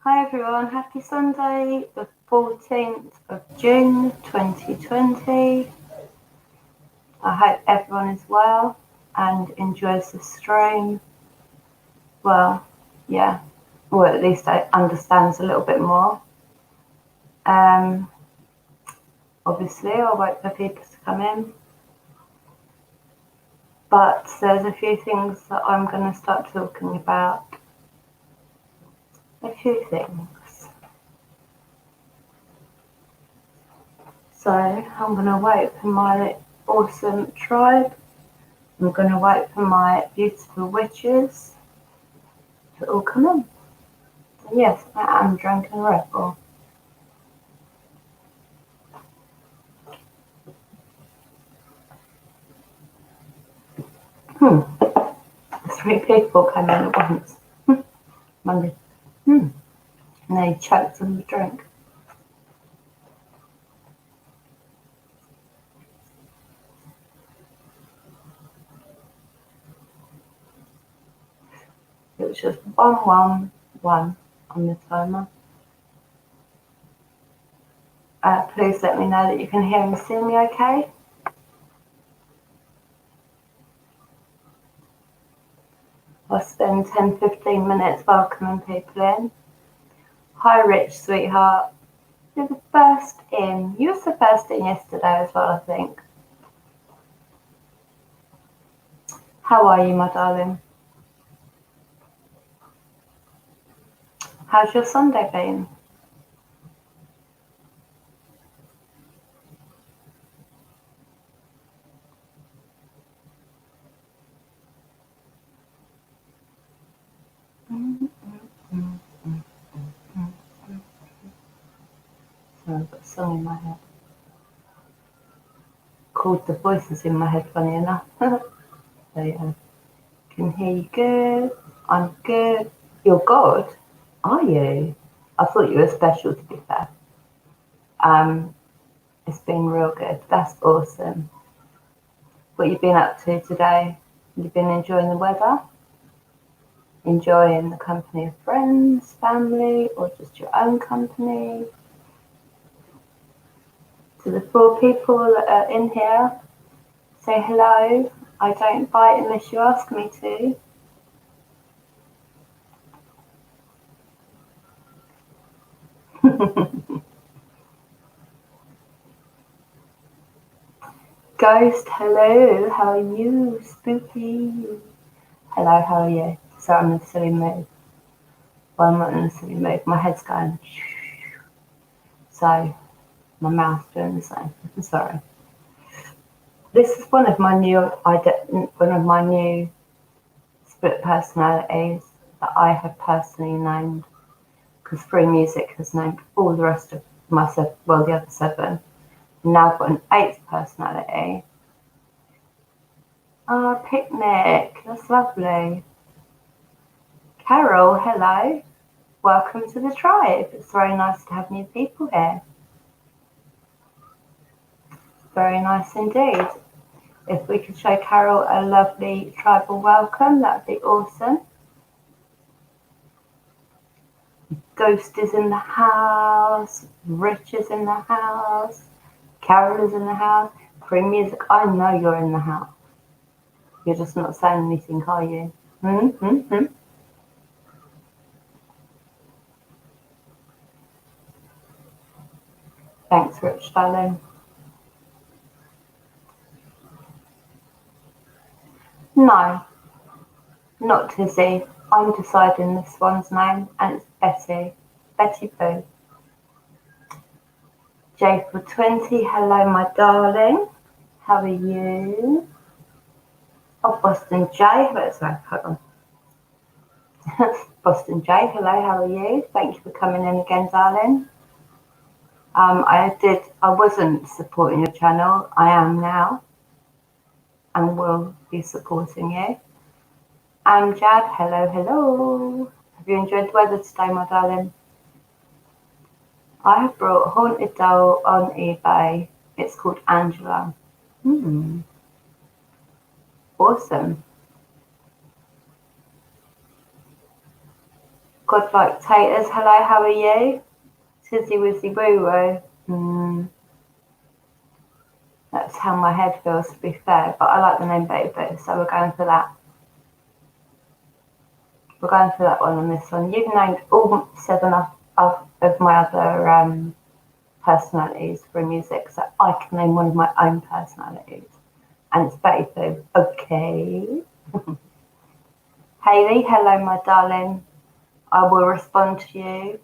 Hi everyone, happy Sunday, the 14th of June 2020. I hope everyone is well and enjoys the stream. Well, yeah, or at least understands a little bit more. Obviously, I'll wait for people to come in. But there's a few things that I'm going to start talking about. A few things. So I'm going to wait for my awesome tribe. I'm going to wait for my beautiful witches to all come in. And yes, I am drinking a Red Bull. Three people came in at once. Monday. And they choked on the drink. It was just 111 on the timer. Please let me know that you can hear and see me okay. I'll spend 10-15 minutes welcoming people in. Hi Rich, sweetheart. You're the first in. You were the first in yesterday as well, I think. How are you, my darling? How's your Sunday been? So I've got a song in my head called The Voices in My Head, funny enough. So yeah, can hear you good. I'm good. You're God? Are you? I thought you were special, to be fair. It's been real good. That's awesome. What you been up to today? You've been enjoying the weather? Enjoying the company of friends, family, or just your own company? To the 4 people that are in here, say hello. I don't bite unless you ask me to. Ghost, hello. How are you? Spooky. Hello, how are you? Sorry, I'm in a silly mood. Well, I'm not in a silly mood. My head's going. So, my mouth's doing the same. I'm sorry. This is one of my new split personalities that I have personally named, because Free Music has named all the rest of the other 7. Now I've got an 8th personality. Oh, picnic. That's lovely. Carol, hello. Welcome to the tribe. It's very nice to have new people here. Very nice indeed. If we could show Carol a lovely tribal welcome, that would be awesome. Ghost is in the house. Rich is in the house. Carol is in the house. Free Music, I know you're in the house. You're just not saying anything, are you? Thanks, Rich, darling. No, not Tizzy. I'm deciding this one's name, and it's Betty. Betty Boo. J for 20, hello, my darling. How are you? Oh, Boston J, sorry, hold on. Boston J, hello, how are you? Thank you for coming in again, darling. I wasn't supporting your channel. I am now, and will be supporting you. Amjad, hello, hello. Have you enjoyed the weather today, my darling? I have brought a haunted doll on eBay. It's called Angela. Awesome. Godlike Taters, hello, how are you? Tizzy Wizzy Woo Woo. That's how my head feels, to be fair, but I like the name Betty Boo, so we're going for that. We're going for that one on this one. You've named all 7 of my other personalities for music, so I can name one of my own personalities. And it's Betty Boo. Okay. Hayley, hello, my darling. I will respond to you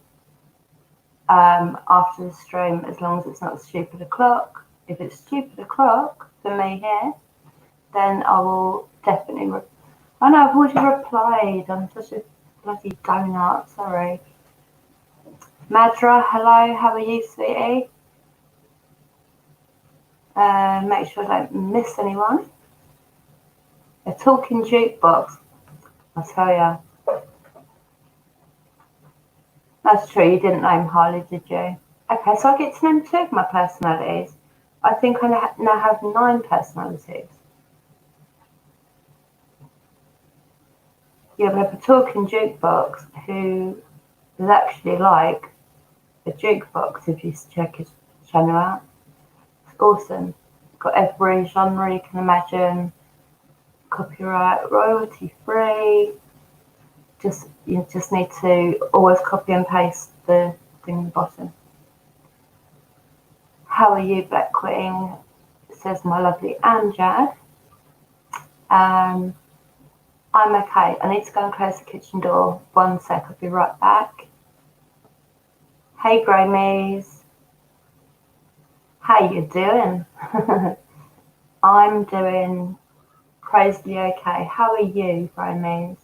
after the stream, as long as it's not stupid o'clock. If it's stupid o'clock for me here, then I will definitely. I know I've already replied. I'm such a bloody donut. Sorry. Madra, hello. How are you, sweetie? Make sure I don't miss anyone. A talking jukebox. I tell ya. That's true. You didn't name Harley, did you? Okay, so I get to name 2 of my personalities. I think I now have 9 personalities. You have a talking jukebox who is actually like a jukebox if you check his channel out. It's awesome. Got every genre you can imagine. Copyright, royalty free. You just need to always copy and paste the thing at the bottom. How are you, Black Queen? Says my lovely Amjad. I'm okay. I need to go and close the kitchen door. 1 sec, I'll be right back. Hey, Gramies. How you doing? I'm doing crazily okay. How are you, Gramies?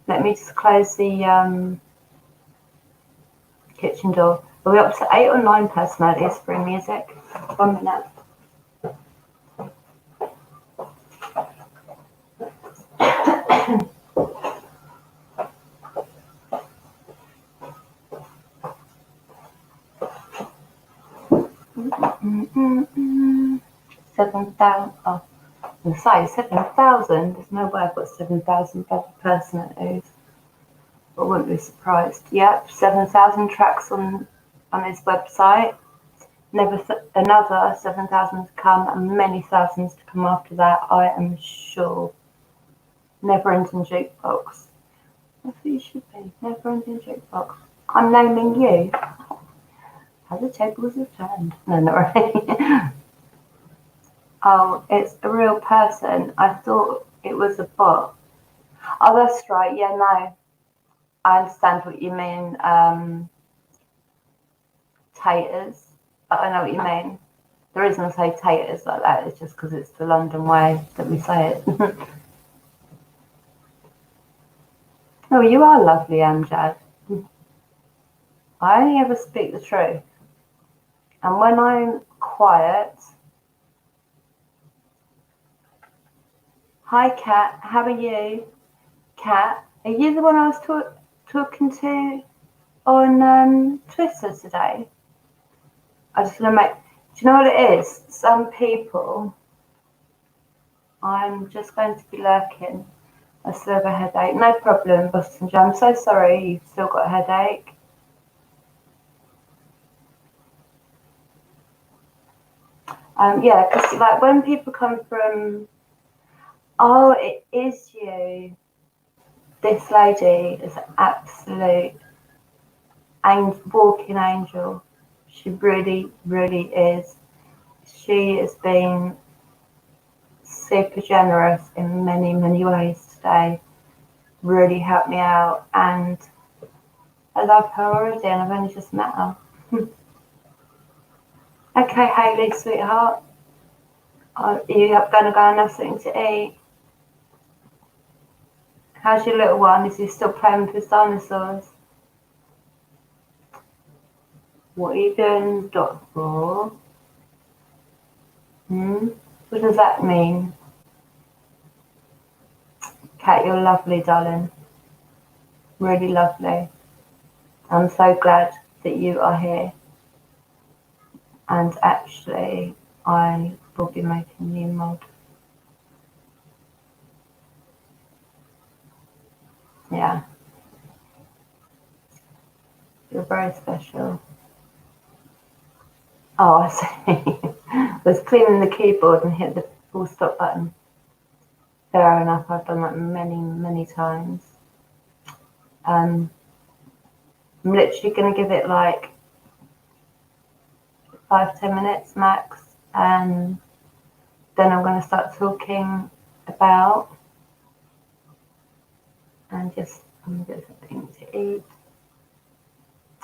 Let me just close the kitchen door. Are we up to 8 or 9 personalities for music? 1 minute. Mm-mm-mm. 7,000. Oh, I'm sorry, 7,000. There's no way I've got 7,000 personalities. I wouldn't be surprised. Yep, 7,000 tracks on his website. Another 7,000 to come, and many thousands to come after that, I am sure. Never ending jukebox. That's what you should be. Never ending jukebox. I'm naming you. How the tables have turned. No, not really. Oh, it's a real person. I thought it was a bot. Oh, that's right. Yeah, no. I understand what you mean. Taters. But I know what you mean. The reason I say taters like that is just because it's the London way that we say it. Oh, you are lovely, Amjad. I only ever speak the truth. And when I'm quiet... Hi, Kat. How are you? Kat, are you the one I was talking to on Twitter today? I just want to make... Do you know what it is? Some people... I'm just going to be lurking. I still have a headache. No problem, Boston Joe. I'm so sorry you've still got a headache. Yeah, because like when people come from... Oh, it is you. This lady is an absolute walking angel. She really, really is. She has been super generous in many, many ways today. Really helped me out, and I love her already, and I've only just met her. Okay, Hayley, sweetheart. Are you going to go and have something to eat? How's your little one? Is he still playing with his dinosaurs? What are you doing, dot for? What does that mean? Kat, you're lovely, darling. Really lovely. I'm so glad that you are here. And actually, I will be making you mod. Yeah, You're very special. Oh, I see. I was cleaning the keyboard and hit the full stop button. Fair enough, I've done that many, many times. I'm literally going to give it like 5-10 minutes max, and then I'm going to start talking about and just I'm going to get something to eat.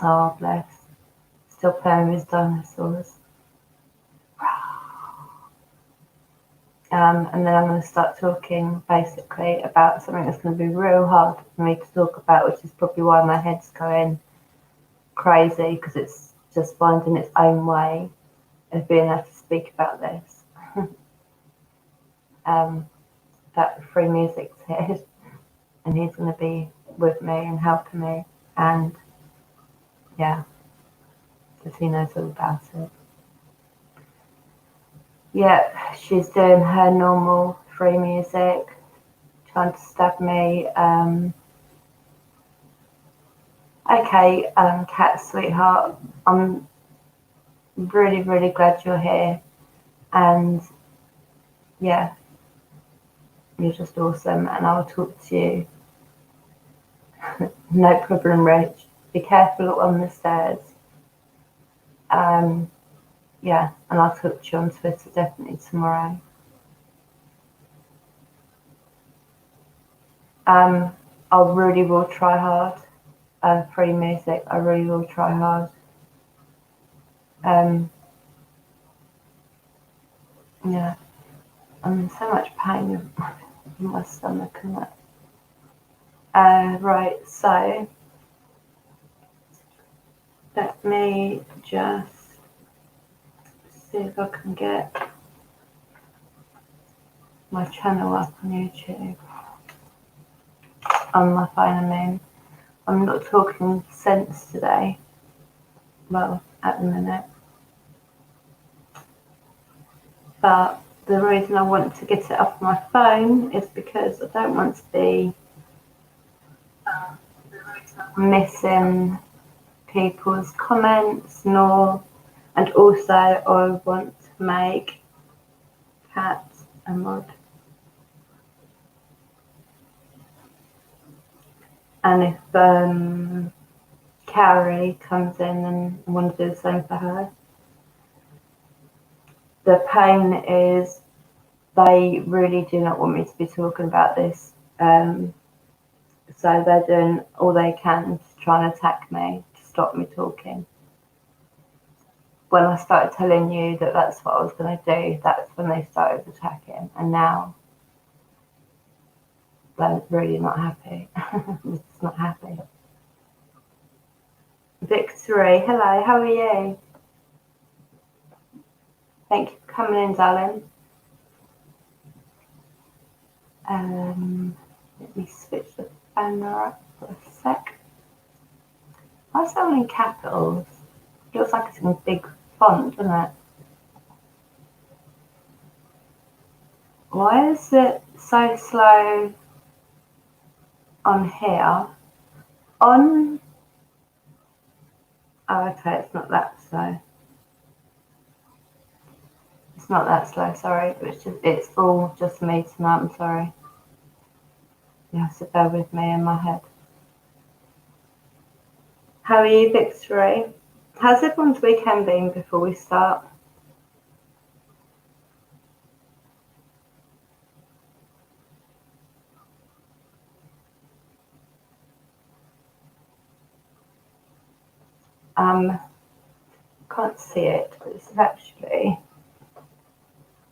Oh, bless. Still playing with dinosaurs. And then I'm going to start talking basically about something that's going to be real hard for me to talk about, which is probably why my head's going crazy, because it's just finding its own way of being able to speak about this. That free music's here, and he's going to be with me and helping me, and yeah, because he knows all about it. Yep, she's doing her normal free music, trying to stab me. Okay, Kat, sweetheart, I'm really, really glad you're here, and yeah, you're just awesome, and I'll talk to you. No problem, Rach. Be careful on the stairs. Yeah, and I'll talk to you on Twitter definitely tomorrow. I really will try hard. Free music, I really will try hard. Yeah, I'm in so much pain in my stomach and that. Right, so let me just see if I can get my channel up on YouTube. On my phone, I mean. I'm not talking sense today. Well, at the minute. But the reason I want to get it up on my phone is because I don't want to be missing people's comments, and also I want to make Kat a mod. And if Carrie comes in and I want to do the same for her, the pain is they really do not want me to be talking about this. So they're doing all they can to try and attack me, to stop me talking. When I started telling you that that's what I was going to do, that's when they started attacking. And now they're really not happy. It's not happy. Victory, hello, how are you? Thank you for coming in, darling. Let me switch the banner up for a sec. Why is that all in capitals? It looks like it's in big font, doesn't it? Why is it so slow on here? Oh, okay, it's not that slow. It's not that slow, sorry. It's all just me tonight, I'm sorry. You have to bear with me in my head. How are you, Victory? How's everyone's weekend been before we start? Can't see it, but this is actually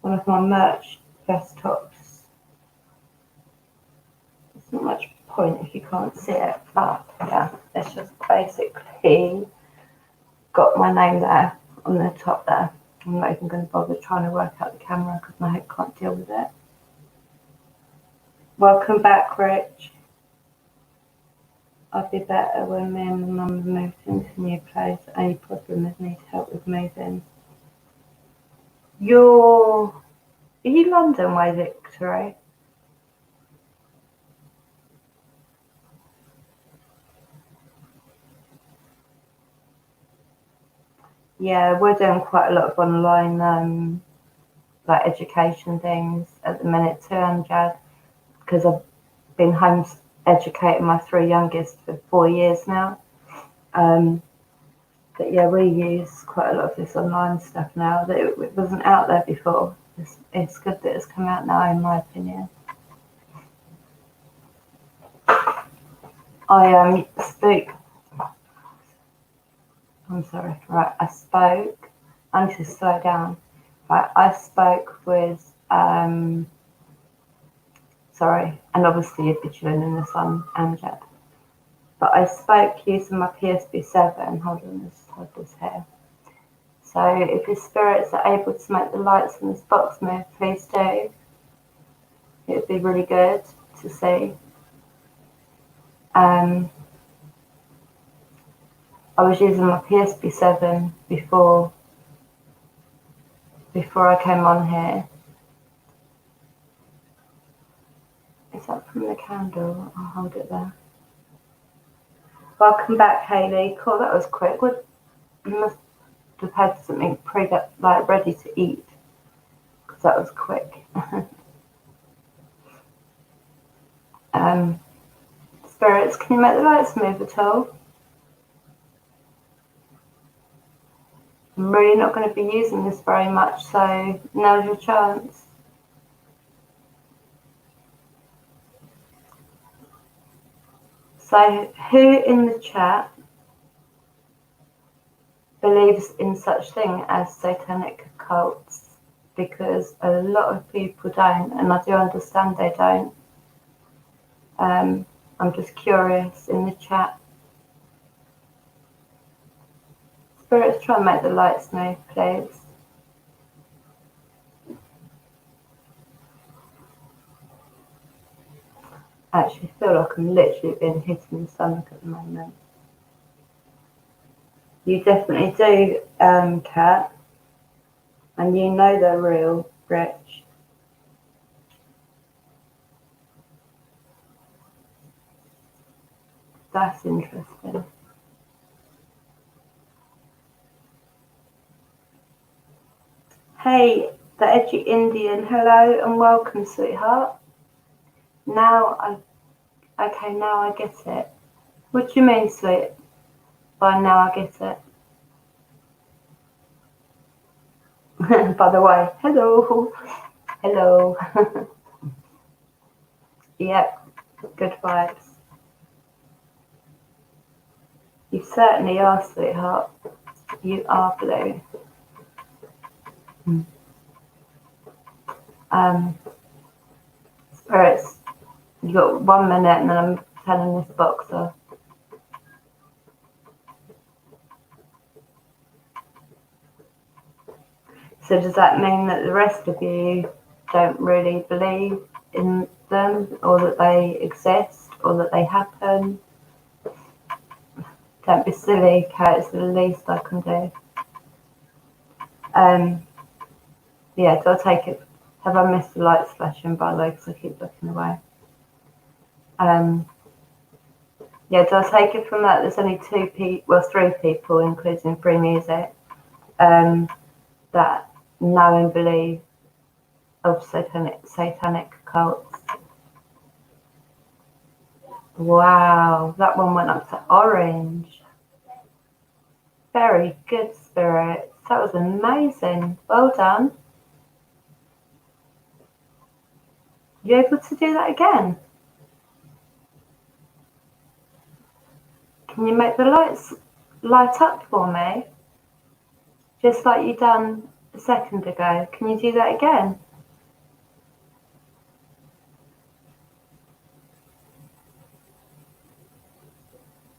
one of my merch desktops. There's not much point if you can't see it, but yeah, it's just basically got my name there on the top there. I'm not even going to bother trying to work out the camera because my head can't deal with it. Welcome back, Rich. I'll be better when me and my mum moved into a new place. Any problem is need help with moving. Are you London way, Victory? Yeah, we're doing quite a lot of online like education things at the minute too, Amjad, because I've been home educating my three youngest for 4 years now. But yeah, we use quite a lot of this online stuff now that it wasn't out there before. It's good that it's come out now, in my opinion. I spoke. I'm sorry. Right, I spoke. I need to slow down. Right, I spoke with. Sorry, and obviously you'd be chilling in the sun, Amjad. But I spoke using my PSB7. Hold on, let's hold this here. So if your spirits are able to make the lights in this box move, please do. It would be really good to see. I was using my PSB7 before I came on here. Is that from the candle? I'll hold it there. Welcome back, Hayley. Cool, that was quick. You must have had something like ready to eat, because that was quick. Spirits, can you make the lights move at all? I'm really not going to be using this very much, so now's your chance. So, who in the chat believes in such thing as satanic cults? Because a lot of people don't, and I do understand they don't. I'm just curious in the chat. Spirits, try and make the lights move, please. I actually feel like I'm literally being hit in the stomach at the moment. You definitely do, Kat. And you know they're real, Rich. That's interesting. Hey, the edgy Indian, hello and welcome, sweetheart. Now I get it. What do you mean, sweet? By now I get it. By the way, hello. Hello. Yep, good vibes. You certainly are, sweetheart. You are blue. Spirits, you got 1 minute and then I'm telling this box off. So does that mean that the rest of you don't really believe in them, or that they exist, or that they happen? Don't be silly, Kat, it's the least I can do. Yeah, do I take it? Have I missed the lights flashing, by the way, because I keep looking away? Yeah, do I take it from that there's only three people, including free music, that know and believe of satanic cults? Wow, that one went up to orange. Very good, Spirit. That was amazing. Well done. You able to do that again? Can you make the lights light up for me? Just like you done a second ago. Can you do that again?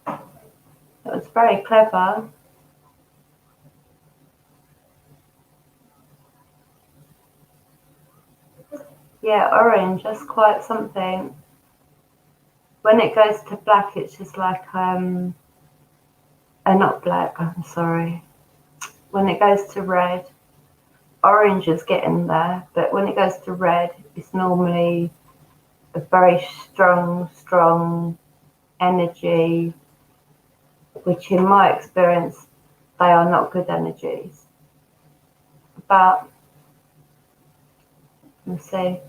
That was very clever. Yeah, orange, that's quite something. When it goes to black, it's just like, not black, I'm sorry. When it goes to red, orange is getting there, but when it goes to red, it's normally a very strong energy, which in my experience they are not good energies. But let's see.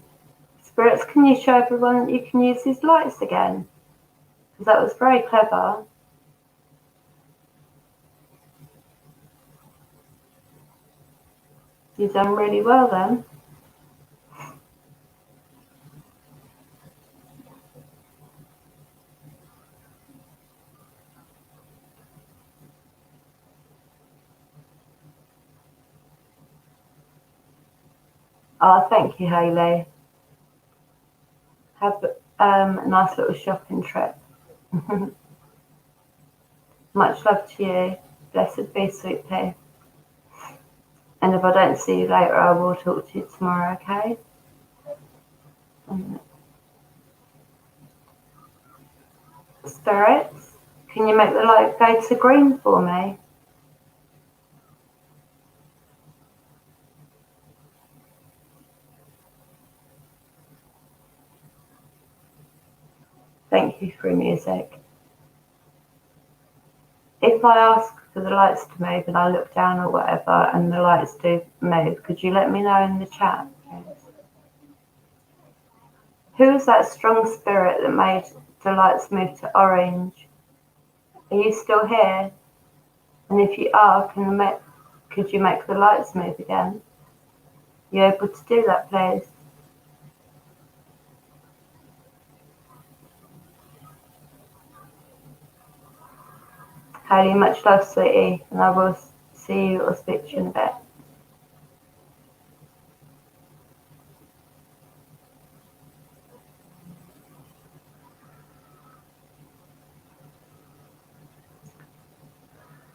Spirits, can you show everyone that you can use these lights again? Because that was very clever. You've done really well then. Oh, thank you, Hayley. Have a nice little shopping trip. Much love to you. Blessed be, sweet pea. And if I don't see you later, I will talk to you tomorrow, okay? Spirits, can you make the light go to green for me? Thank you for music. If I ask for the lights to move and I look down or whatever and the lights do move, could you let me know in the chat, please? Who is that strong spirit that made the lights move to orange? Are you still here? And if you are, could you make the lights move again? You able to do that, please? Hayley, much love, sweetie, and I will see you or speak to you in a bit.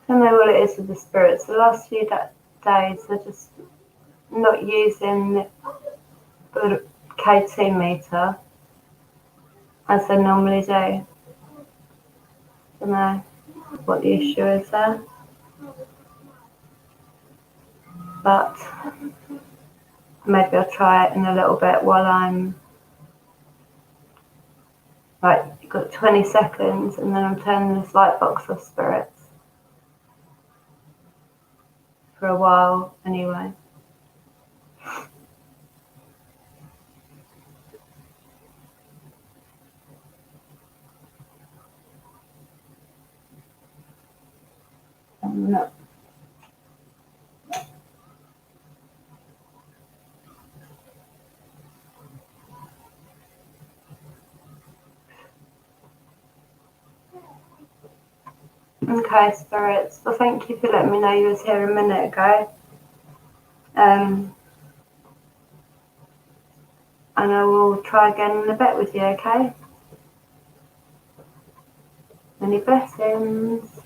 I don't know what it is with the spirits. The last few days, they're just not using the KT meter as they normally do. I don't know what the issue is there. But maybe I'll try it in a little bit while I'm right, you've got 20 seconds and then I'm turning this light box off, spirits. For a while anyway. No. Okay, spirits. Well, thank you for letting me know you was here a minute ago. And I will try again in a bit with you, okay? Many blessings.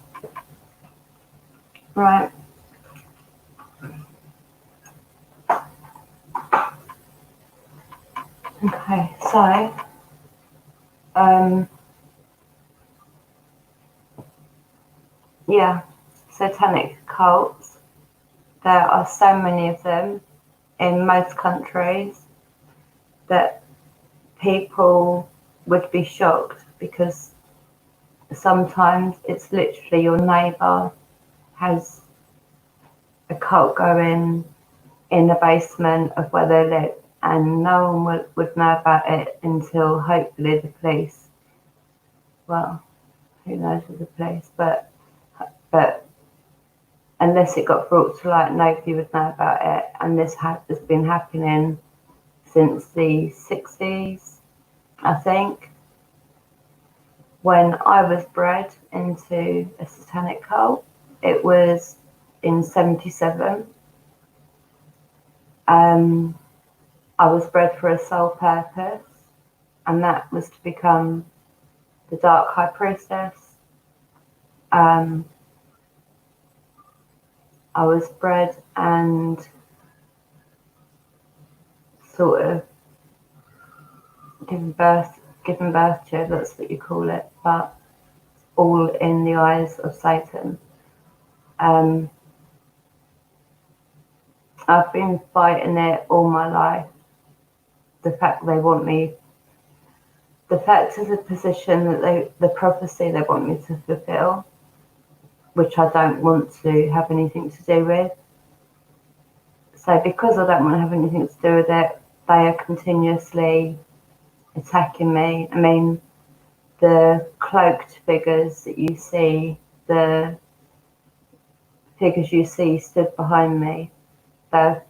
Right. Okay, so yeah, Satanic cults. There are so many of them in most countries that people would be shocked because sometimes it's literally your neighbour has a cult going in the basement of where they live and no one would know about it until hopefully the police, well, who knows with the police, but unless it got brought to light, nobody would know about it. And this has been happening since the 60s, I think. When I was bred into a satanic cult, it was in 77. I was bred for a sole purpose, and that was to become the Dark High Priestess. I was bred and sort of given birth to, that's what you call it, but all in the eyes of Satan. I've been fighting it all my life. The fact they want me, the fact of the position that the prophecy they want me to fulfill, which I don't want to have anything to do with. So because I don't want to have anything to do with it, they are continuously attacking me. I mean, the cloaked figures that you see, the figures you see stood behind me, they're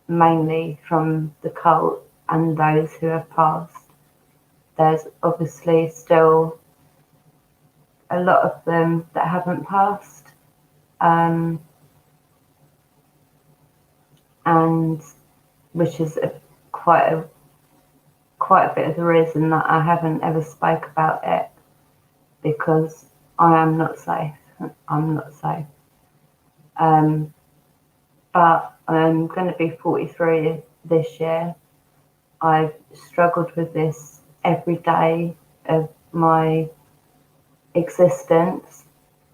mainly from the cult and those who have passed. There's obviously still a lot of them that haven't passed, and which is quite a bit of the reason that I haven't ever spoke about it, because I am not safe. I'm not safe. But I'm going to be 43 this year. I've struggled with this every day of my existence,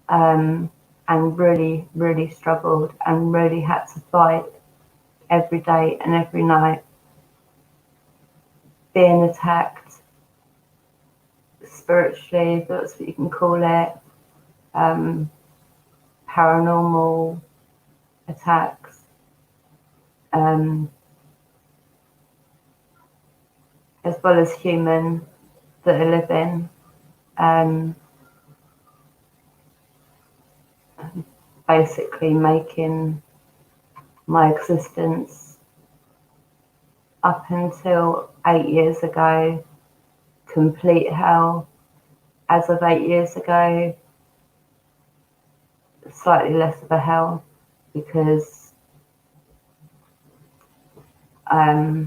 and really, really struggled and really had to fight every day and every night, being attacked spiritually, if that's what you can call it, paranormal attacks, as well as human that are living, basically making my existence up until 8 years ago complete hell. As of 8 years ago, slightly less of a hell, because I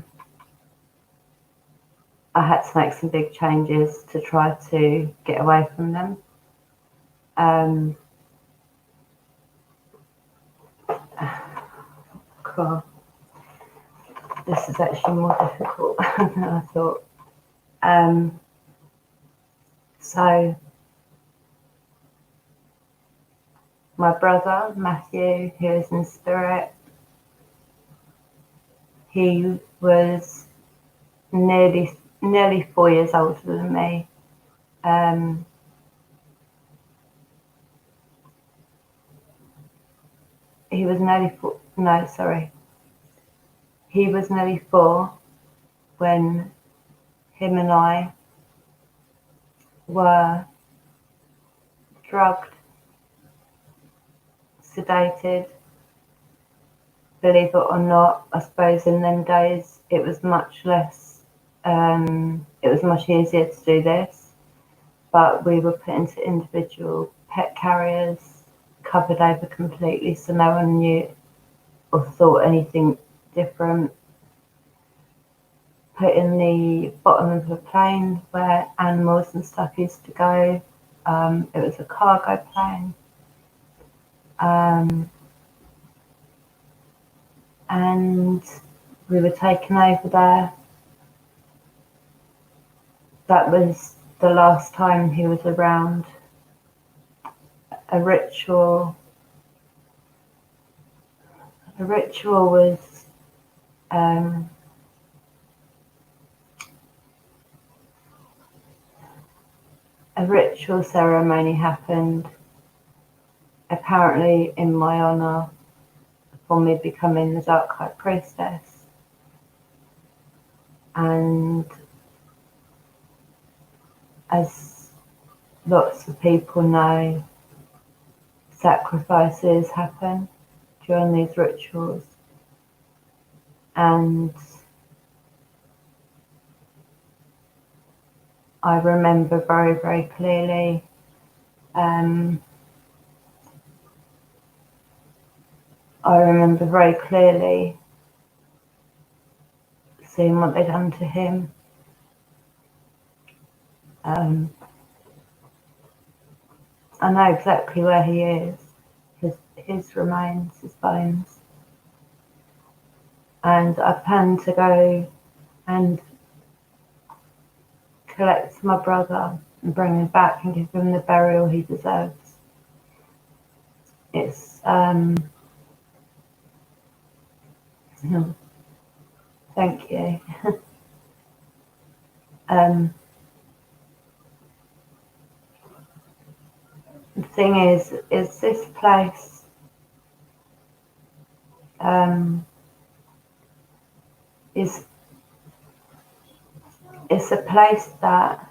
had to make some big changes to try to get away from them. God, this is actually more difficult than I thought. So my brother Matthew, who is in spirit, he was nearly 4 years older than me. He was nearly 4. No, sorry. He was nearly 4 when him and I were drugged, sedated. Believe it or not, I suppose in them days it was much less, it was much easier to do this, but we were put into individual pet carriers, covered over completely so no one knew or thought anything different. Put in the bottom of a plane where animals and stuff used to go. It was a cargo plane. And we were taken over there. That was the last time he was around. A ritual was a ritual ceremony happened, apparently in my honor, for me becoming the Dark High Priestess. And as lots of people know, sacrifices happen during these rituals. And I remember very, very clearly seeing what they'd done to him. I know exactly where he is, his remains, his bones. And I plan to go and collect my brother and bring him back and give him the burial he deserves. It's thank you. The thing is this place is it's a place that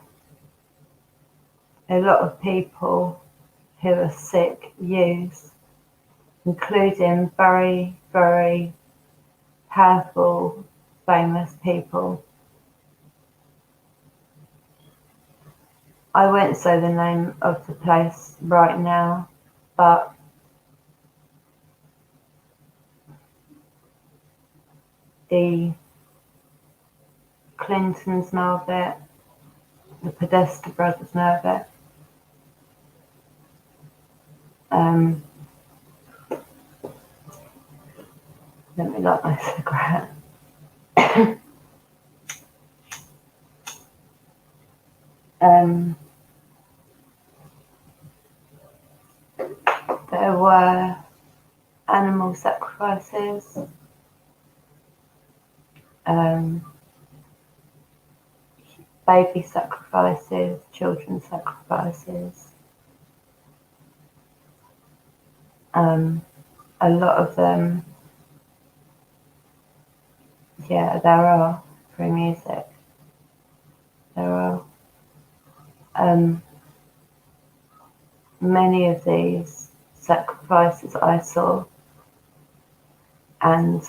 a lot of people who are sick use, including very, very powerful, famous people. I won't say the name of the place right now, but the Clintons know of it, the Podesta brothers know of it. Let me light my cigarette. There were animal sacrifices, baby sacrifices, children sacrifices. A lot of them, yeah, there are through music. There are many of these sacrifices I saw, and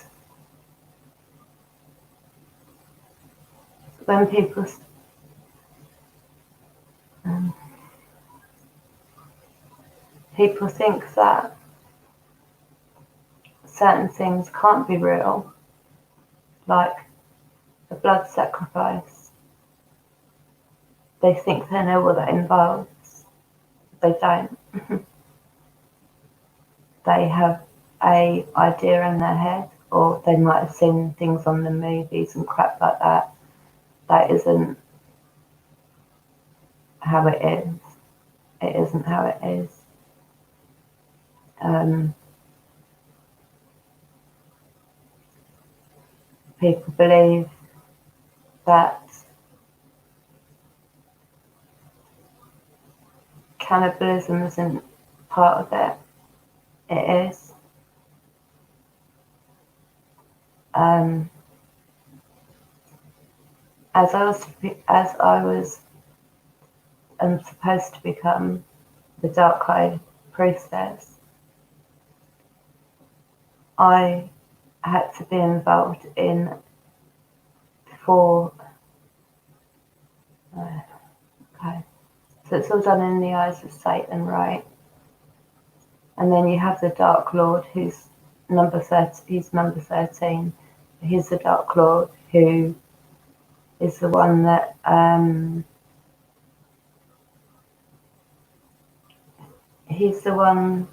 when people think that certain things can't be real, like a blood sacrifice, they think they know what that involves. They don't. They have a idea in their head, or they might have seen things on the movies and crap like that. That isn't how it is. It isn't how it is. People believe that cannibalism isn't part of it. It is. As I was supposed to become the Dark Eye Priestess, I had to be involved in 4. Okay, so it's all done in the eyes of Satan, right? And then you have the Dark Lord, who's number 30. He's number 13. He's the Dark Lord who is the one that he's the one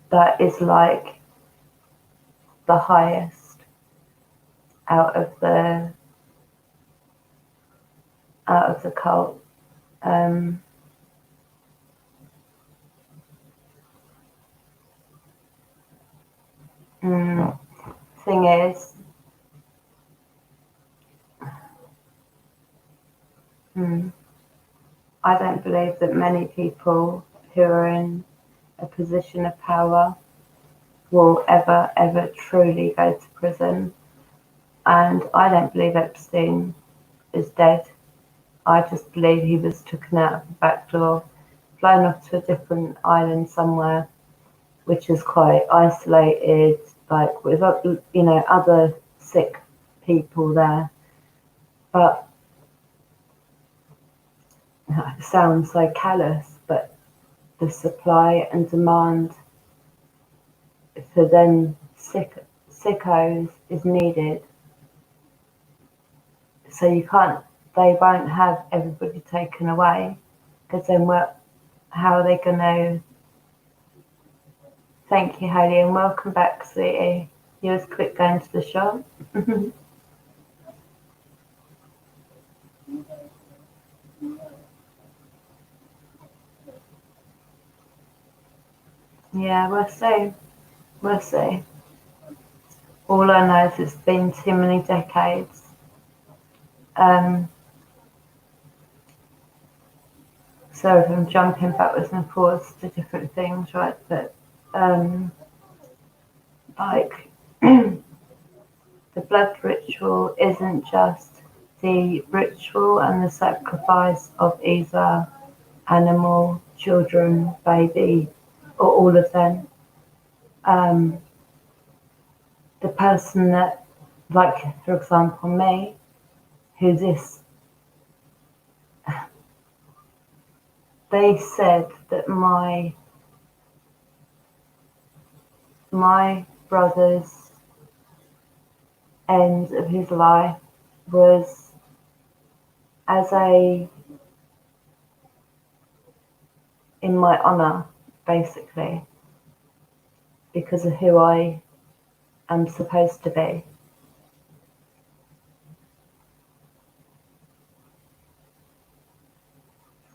that is like the highest out of the cult. Thing is, I don't believe that many people who are in a position of power will ever truly go to prison. And I don't believe Epstein is dead. I just believe he was taken out of the back door, flown off to a different island somewhere, which is quite isolated, like with other sick people there. But it sounds so callous, but the supply and demand for them sickos is needed. So they won't have everybody taken away, because then how are they going to? Thank you, Hayley, and welcome back, sweetie. You was quick going to the shop. Yeah, we'll see. We'll see. All I know is it's been too many sorry if I'm jumping backwards and forwards to different things, right? But like the blood ritual isn't just the ritual and the sacrifice of either animal, children, baby, or all of them. The person that, like for example me, who this, they said that my brother's end of his life was as a, in my honour, basically, because of who I am supposed to be.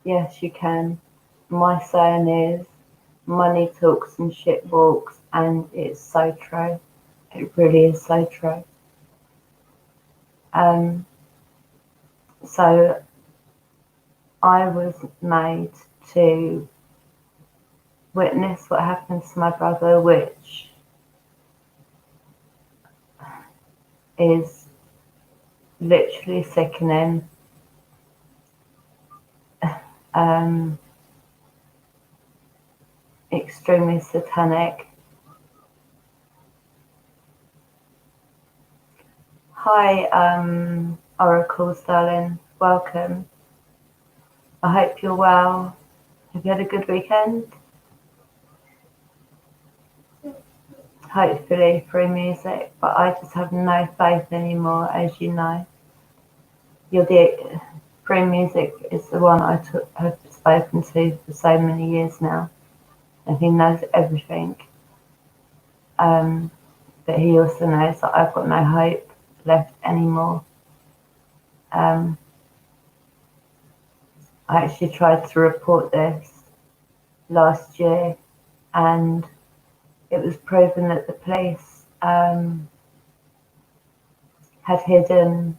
Yes, you can. My saying is, money talks and shit walks, and it's so true. It really is so true. So I was made to witness what happens to my brother, which is literally sickening. Extremely satanic. Hi, Oracles, darling. Welcome. I hope you're well. Have you had a good weekend? Hopefully through music, but I just have no faith anymore, as you know. Free music is the one I have spoken to for so many years now, and he knows everything. But he also knows that I've got no hope left anymore. I actually tried to report this last year, and it was proven that the police had hidden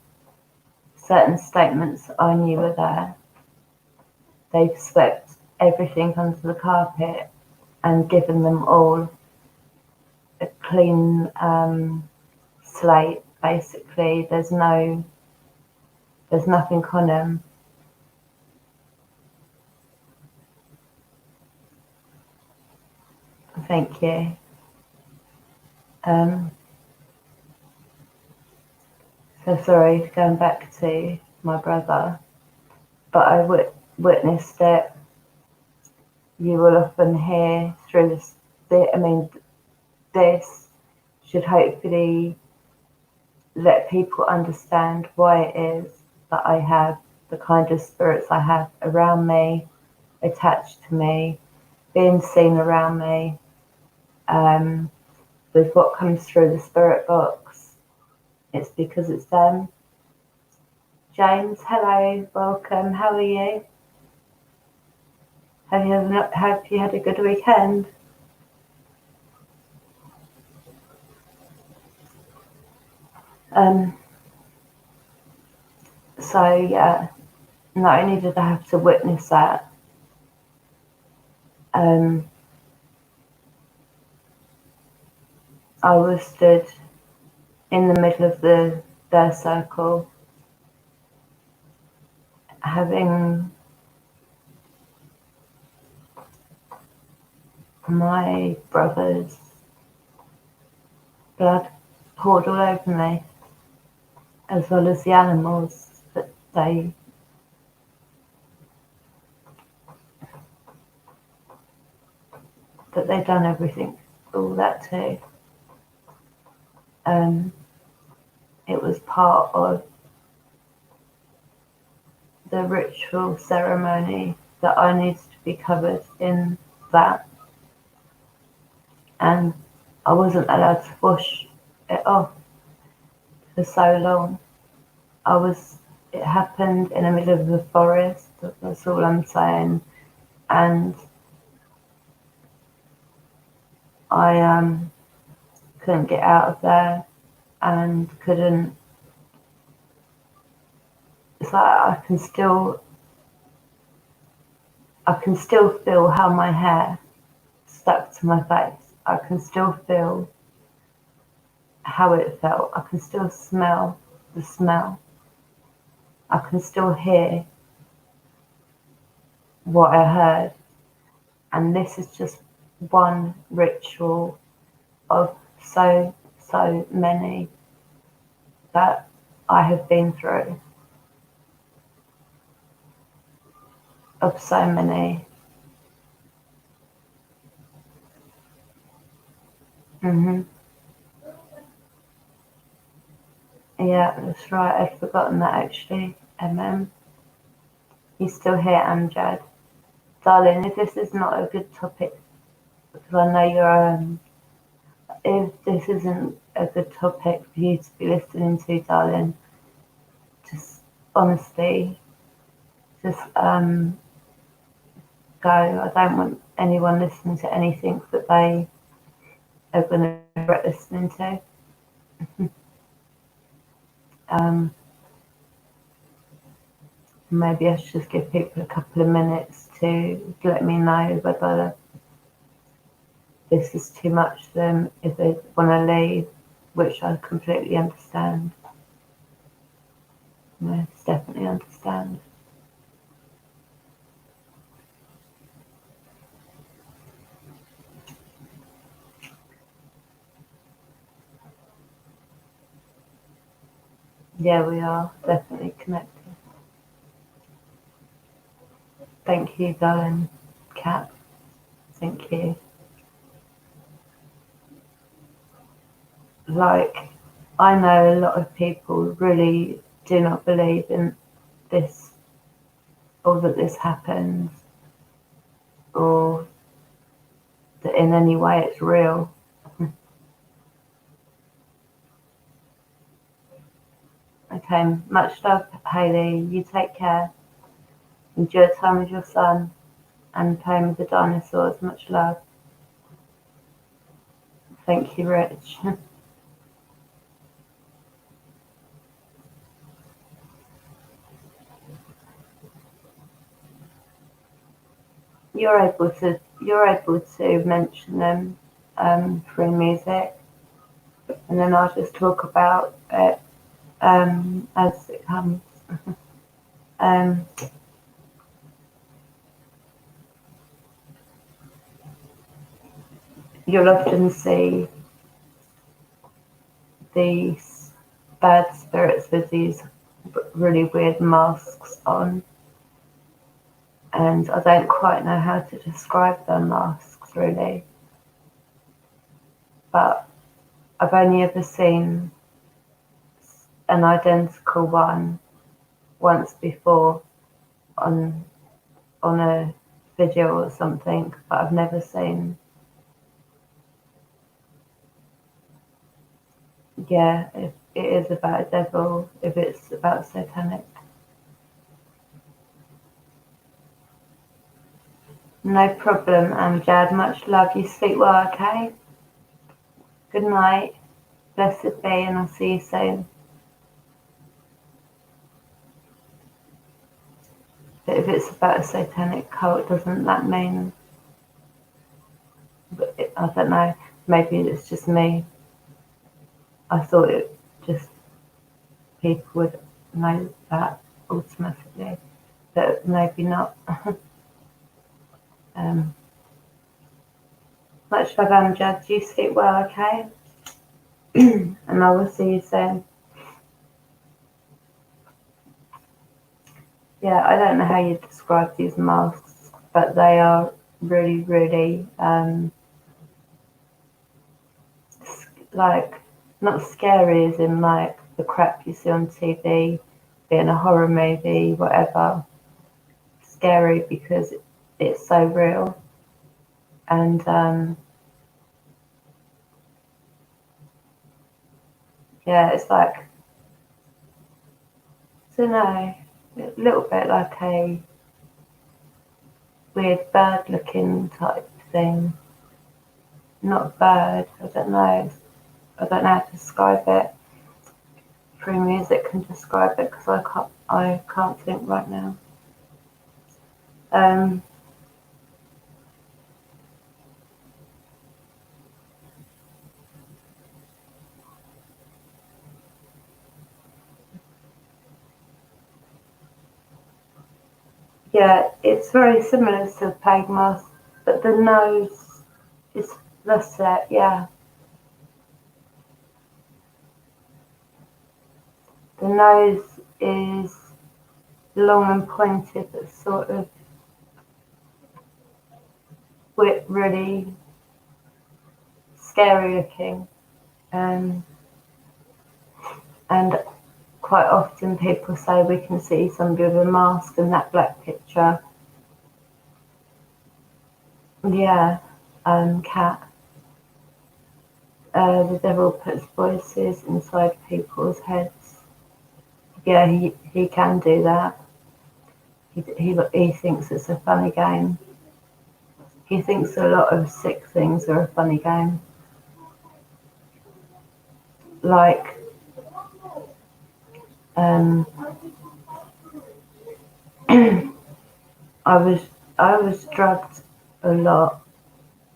certain statements I knew were there. They've swept everything under the carpet and given them all a clean slate. Basically, there's nothing on them. Thank you. So sorry, going back to my brother, but I witnessed it. You will often hear through this. This should hopefully let people understand why it is that I have the kind of spirits I have around me, attached to me, being seen around me, with what comes through the spirit box. It's because it's them. James, hello, welcome. How are you? Have you had a good weekend? So yeah, not only did I have to witness that, I was stood in the middle of their circle, having my brother's blood poured all over me, as well as the animals that they done everything, all that too. It was part of the ritual ceremony that I needed to be covered in that, and I wasn't allowed to wash it off for so long. It happened in the middle of the forest, that's all I'm saying, and I couldn't get out of there and couldn't. It's like I I can still feel how my hair stuck to my face. I can still feel how it felt. I can still smell the smell. I can still hear what I heard. And this is just one ritual of so many that I have been through. Of so many. Yeah, that's right. I'd forgotten that actually. You still here, Amjad? Darling, if this is not a good topic, because I know if this isn't a good topic for you to be listening to, darling, just honestly, just go. I don't want anyone listening to anything that they are going to regret listening to. Maybe I should just give people a couple of minutes to let me know whether this is too much for them, if they want to leave, which I completely understand. Yes, definitely understand. Yeah, we are definitely connected. Thank you, darling Cat. Thank you. Like, I know a lot of people really do not believe in this, or that this happens, or that in any way it's real. Okay, much love, Hayley. You take care. Enjoy time with your son and playing with the dinosaurs. Much love. Thank you, Rich. You're able to mention them through music, and then I'll just talk about it as it comes. Um, you'll often see these bad spirits with these really weird masks on, and I don't quite know how to describe their masks really, but I've only ever seen an identical one once before on a video or something, but I've never seen. Yeah, if it is about a devil, if it's about satanic. No problem, Amjad. Much love. You sleep well, okay? Good night. Blessed be, and I'll see you soon. But if it's about a satanic cult, doesn't that mean? I don't know. Maybe it's just me. I thought it just people would know that automatically, but maybe not. um, Much love, Amjad. You sleep well, okay? And I will see you soon. Yeah, I don't know how you describe these masks, but they are really, really like not scary as in like the crap you see on TV, being a horror movie, whatever. Scary because it's so real, and yeah, it's like I don't know, a little bit like a weird bird-looking type thing. Not a bird. I don't know. I don't know how to describe it. Through music can describe it because I can't think right now. Um, Yeah, it's very similar to the plague mask, but the nose is the set. Yeah, the nose is long and pointed, but sort of really scary looking. Um, and quite often people say we can see somebody with a mask in that black picture. Yeah, cat. The devil puts voices inside people's heads. Yeah, he can do that. He thinks it's a funny game. He thinks a lot of sick things are a funny game. Like, um, I was I was drugged a lot.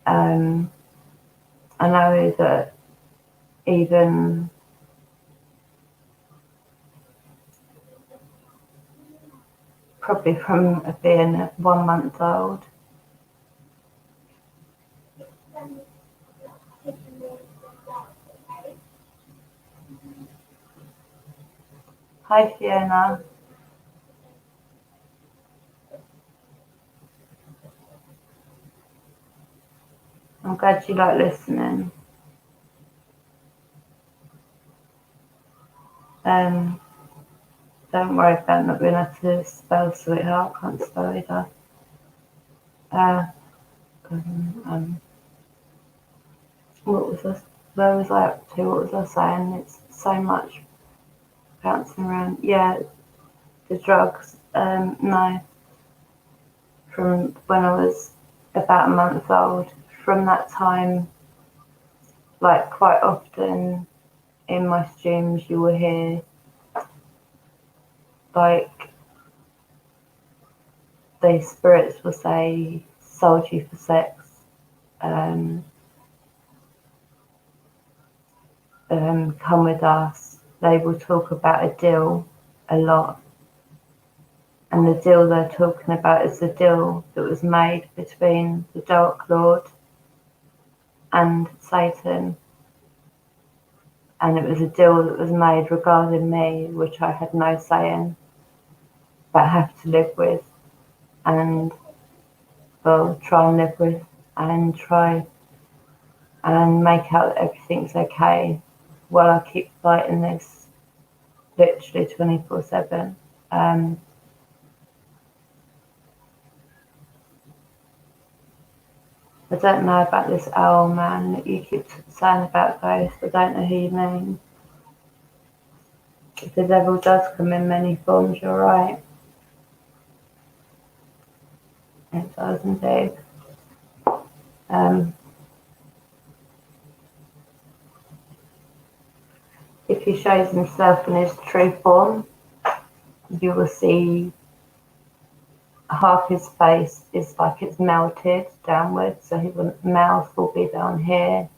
Um, I know that even probably from being 1 month old. Hi Fiona, I'm glad you like listening. Um, don't worry about not being able to spell, sweetheart. Can't spell either. Uh, um, what was I? Where was I up to? What was I saying? It's so much bouncing around. Yeah, the drugs. No, from when I was about 1 month old. From that time, like quite often in my streams, you will hear like these spirits will say, "Sold you for sex." Um, Come with us. They will talk about a deal a lot, and the deal they're talking about is the deal that was made between the Dark Lord and Satan, and it was a deal that was made regarding me, which I had no say in, but have to live with, and well, try and live with, and try and make out that everything's okay while I keep fighting this literally 24/7. I don't know about this owl man that you keep saying about ghosts. I don't know who you mean. If the devil does come in many forms, you're right. It does indeed. Um, if he shows himself in his true form, you will see half his face is like it's melted downwards. So his mouth will be down here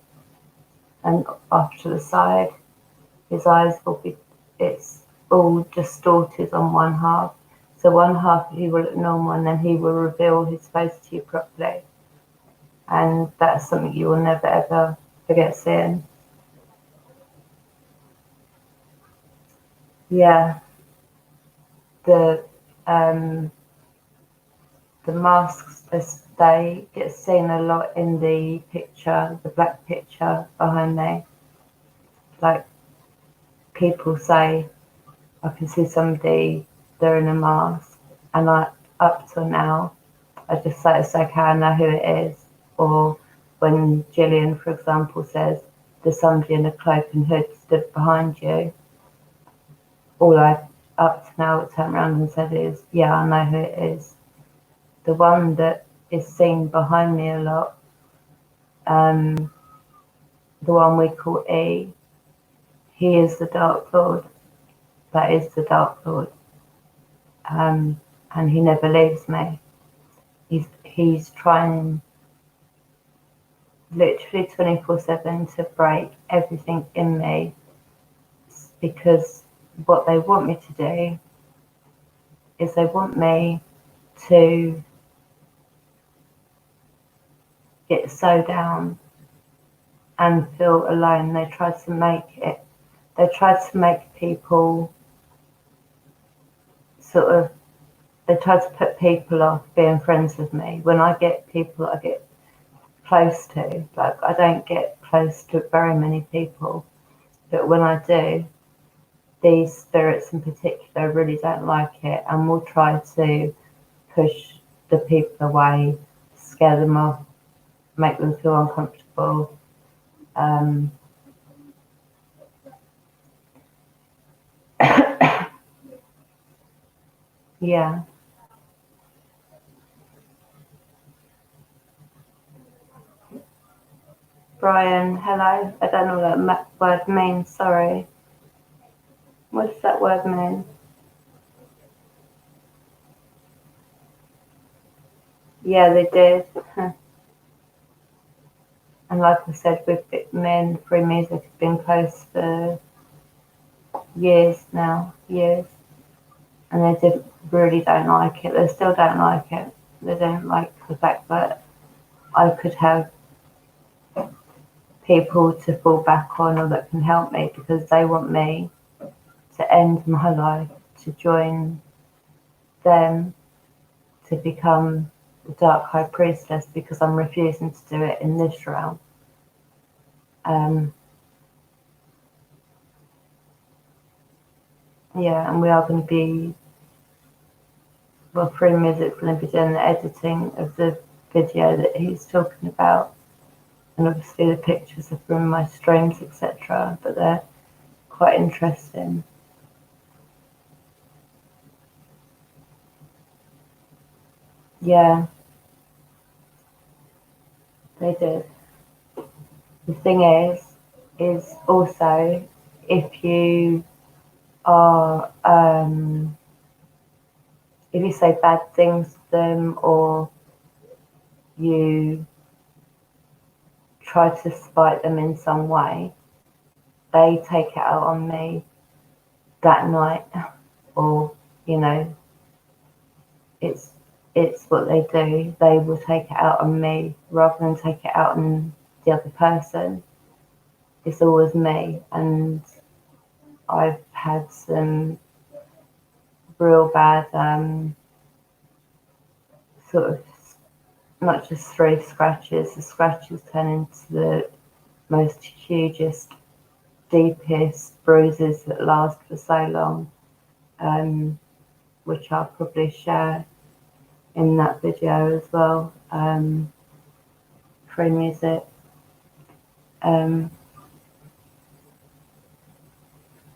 and off to the side. His eyes will be, it's all distorted on one half. So one half he will look normal and then he will reveal his face to you properly. And that's something you will never ever forget seeing. Yeah, the um, the masks they get seen a lot in the picture, the black picture behind me. Like people say, I can see somebody they're in a mask, and I up till now I just say it's okay, I know who it is. Or when Gillian, for example, says there's somebody in a cloak and hood stood behind you, all I up to now turned around and said is, yeah, I know who it is. The one that is seen behind me a lot, um, the one we call E, he is the Dark Lord. That is the Dark Lord. And he never leaves me. He's trying literally 24/7 to break everything in me because what they want me to do is they want me to get so down and feel alone. They try to make people sort of, they try to put people off being friends with me. When I get people I get close to, like I don't get close to very many people, but when I do, these spirits in particular really don't like it and will try to push the people away, scare them off, make them feel uncomfortable. Yeah. Brian, hello. I don't know what that word means, sorry. What does that word mean? Yeah, they did. And like I said, me and Free Music have been close for years now, years. And really don't like it. They still don't like it. They don't like the fact that I could have people to fall back on or that can help me, because they want me to end my life, to join them, to become the Dark High Priestess, because I'm refusing to do it in this realm. Yeah, and we are going to be, well, Free Music's going to be doing the editing of the video that he's talking about, and obviously the pictures are from my streams, etc. But they're quite interesting. Yeah, they did. The thing is also, if you are, if you say bad things to them, or you try to spite them in some way, they take it out on me that night, or you know, it's what they do. They will take it out on me rather than take it out on the other person. It's always me, and I've had some real bad sort of, not just 3 scratches. The scratches turn into the most hugest, deepest bruises that last for so long, which I'll probably share in that video as well. Free Music.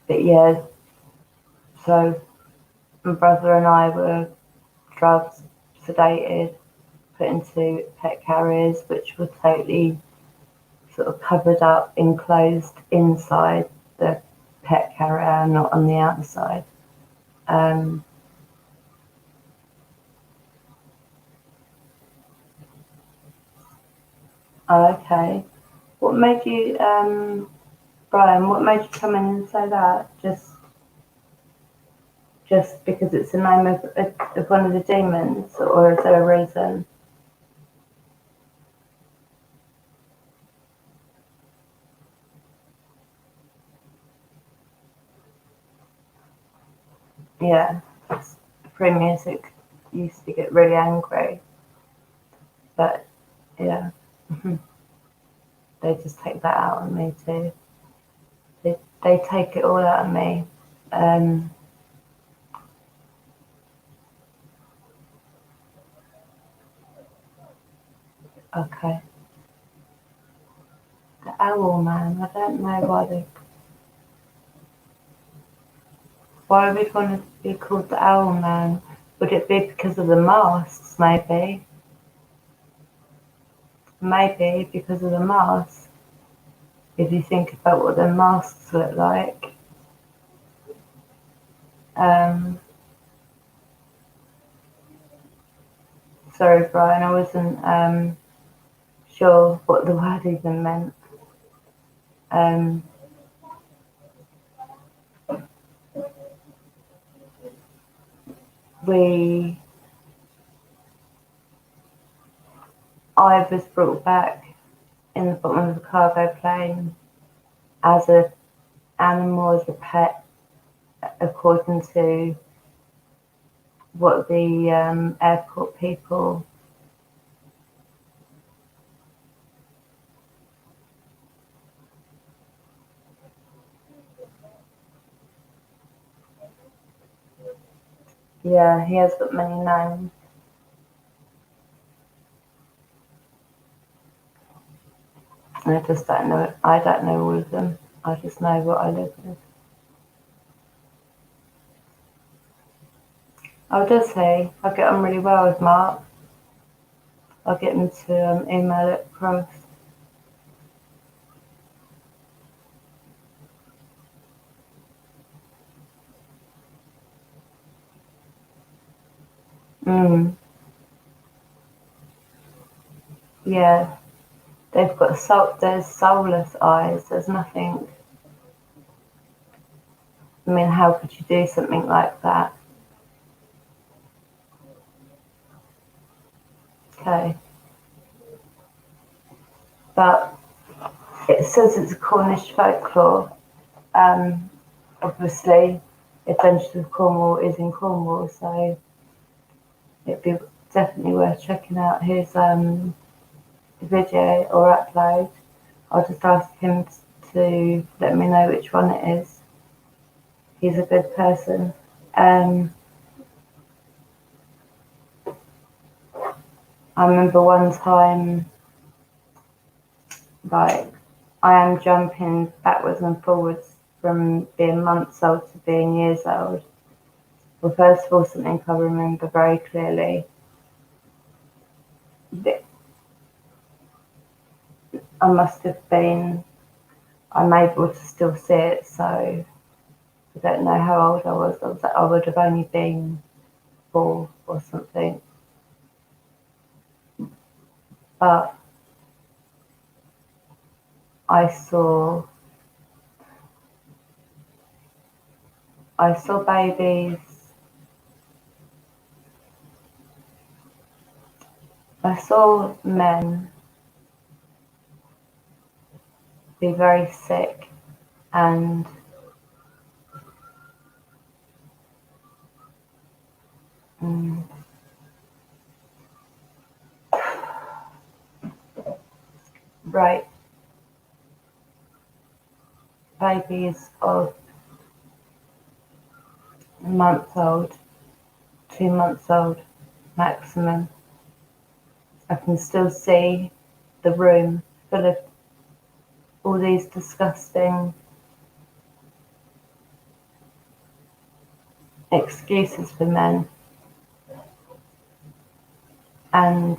But yeah, so my brother and I were drugged, sedated, put into pet carriers, which were totally sort of covered up, enclosed inside the pet carrier, not on the outside. Um, okay. What made you, Brian, what made you come in and say that? Just because it's the name of one of the demons, or is there a reason? Yeah, Free Music used to get really angry, but yeah, they just take that out on me too. They take it all out of me. Um, okay. The Owl Man, I don't know why would want to be called the Owl Man? Would it be because of the masks, maybe? Maybe because of the masks. If you think about what the masks look like. Um, sorry, Brian, I wasn't sure what the word even meant. Um, we I was brought back in the bottom of a cargo plane as an animal, as a pet, according to what the airport people. Yeah, he has got many names. I just don't know. I don't know all of them. I just know what I live with. Oh, does he? I get on really well with Mark. I'll get him to email it across. Mm, yeah, they've got there's soulless eyes. There's nothing. I mean, how could you do something like that? Okay, but it says it's Cornish folklore. Um, Obviously, Adventures of Cornwall is in Cornwall, so it'd be definitely worth checking out his video or upload. I'll just ask him to let me know which one it is. He's a good person. Um, I remember one time, like, I am jumping backwards and forwards from being months old to being years old. Well, first of all, something I remember very clearly. I must have been, I'm able to still see it, so I don't know how old I was. I would have only been 4 or something. But I saw I saw babies. I saw men be very sick and mm, rape babies of a month old, 2 months old maximum. I can still see the room full of all these disgusting excuses for men and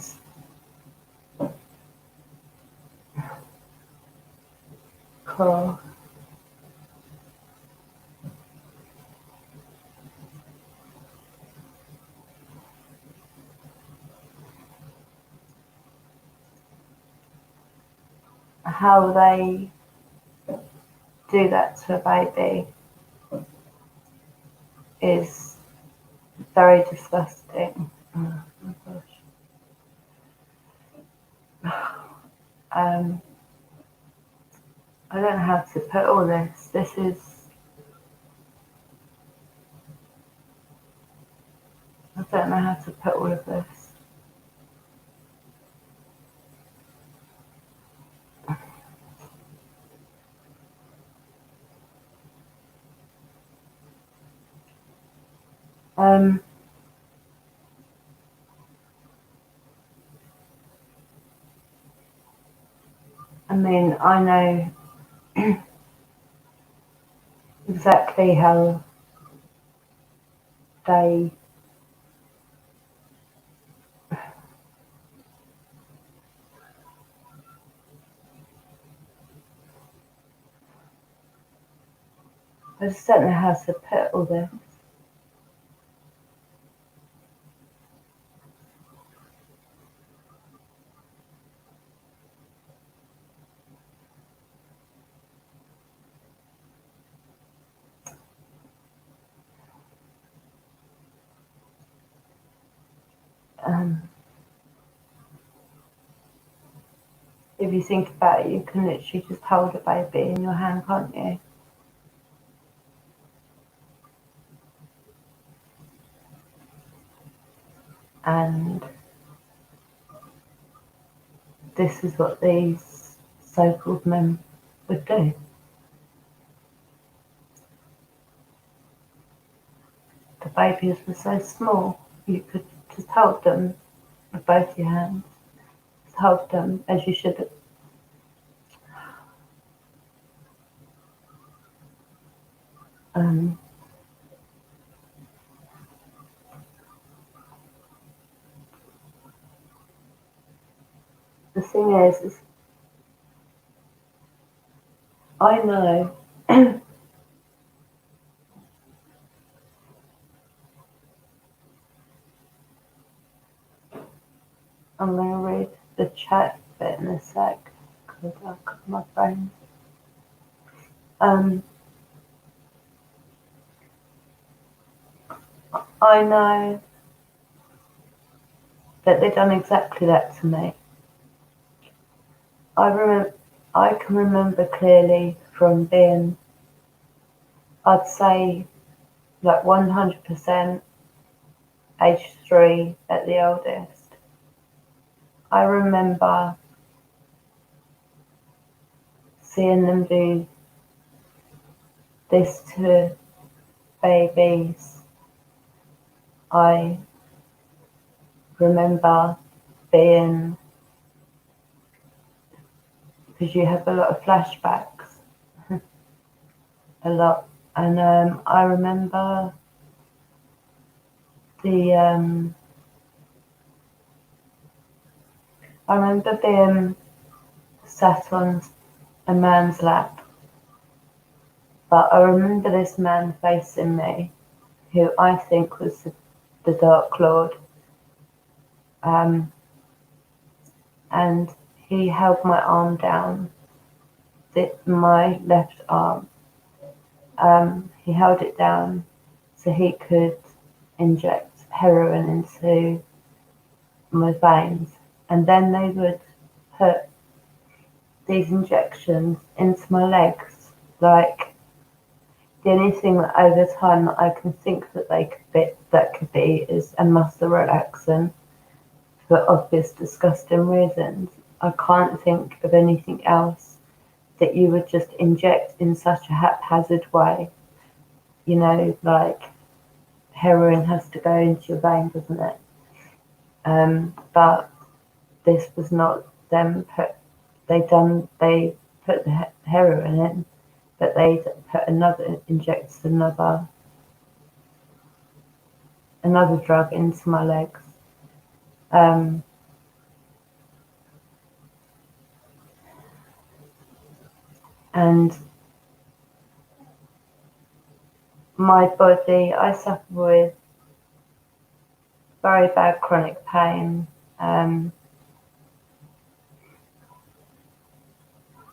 cool. How they do that to a baby is very disgusting. Oh my gosh. I don't know how to put all this. This is, I don't know how to put all of this. Um, I mean, I know exactly how they I just don't know how to put all this. Um, if you think about it, you can literally just hold a baby in your hand, can't you? And this is what these so-called men would do. The babies were so small, you could just hold them with both your hands. Just hold them as you should. Um, the thing is I know I'm going to read the chat bit in a sec because I've got my phone. I know that they've done exactly that to me. I can remember clearly from being, I'd say, like 100% age 3 at the oldest. I remember seeing them do this to babies. I remember being, because you have a lot of flashbacks, a lot, and I remember the I remember being sat on a man's lap, but I remember this man facing me, who I think was the Dark Lord, and he held my arm down, my left arm. He held it down so he could inject heroin into my veins, and then they would put these injections into my legs. Like, the only thing that over time that I can think that could be is a muscle relaxant for obvious disgusting reasons. I can't think of anything else that you would just inject in such a haphazard way. You know, like heroin has to go into your vein, doesn't it? But this was not them they put the heroin in, but they put injected another drug into my legs. And my body, I suffer with very bad chronic pain.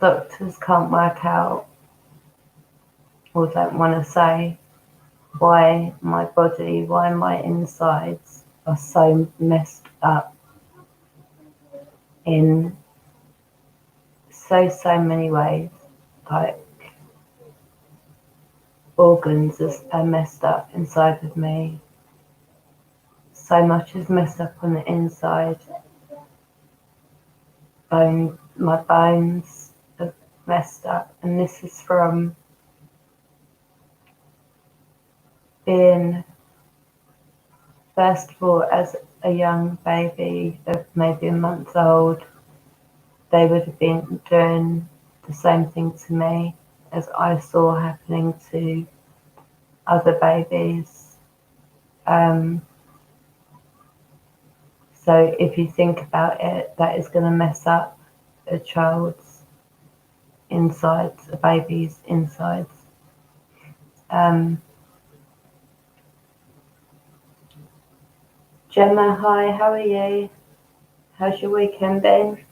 Doctors can't work out or don't want to say why my insides are so messed up in so many ways. Like, organs are messed up inside of me. So much is messed up on the inside. My bones are messed up, and this is from being, first of all, as a young baby of maybe a month old, they would have been doing the same thing to me as I saw happening to other babies. So if you think about it, that is going to mess up a child's insides, a baby's insides. Gemma, hi, how are you? How's your weekend been?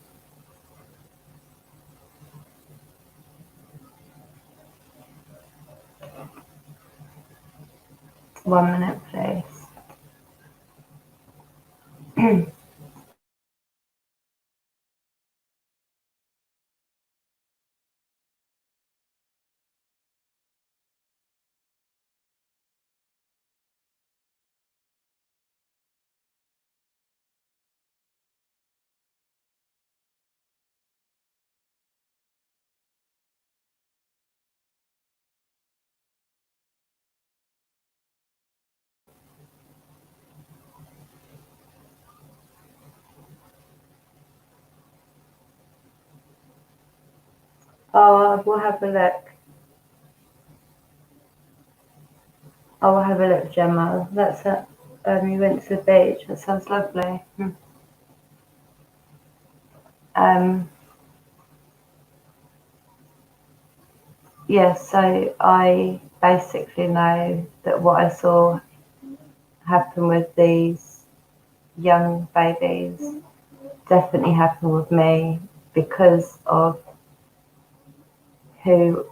1 minute, please. Oh, we'll have a look. I will have a look, Gemma. That's it. You went to the beach. That sounds lovely. Yeah, so I basically know that what I saw happen with these young babies definitely happened with me because of who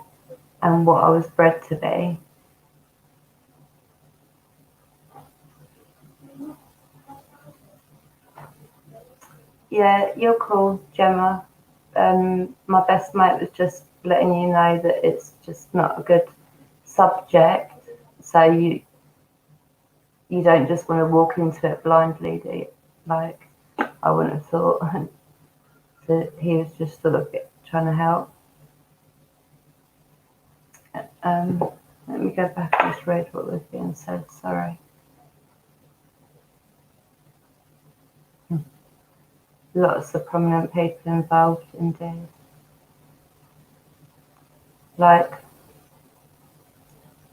and what I was bred to be. Yeah, you're cool, Gemma. My best mate was just letting you know that it's just not a good subject, so you don't just want to walk into it blindly, do you? Like, I wouldn't have thought that he was just sort of trying to help. Let me go back and just read what was being said. Sorry. Lots of prominent people involved, indeed. Like,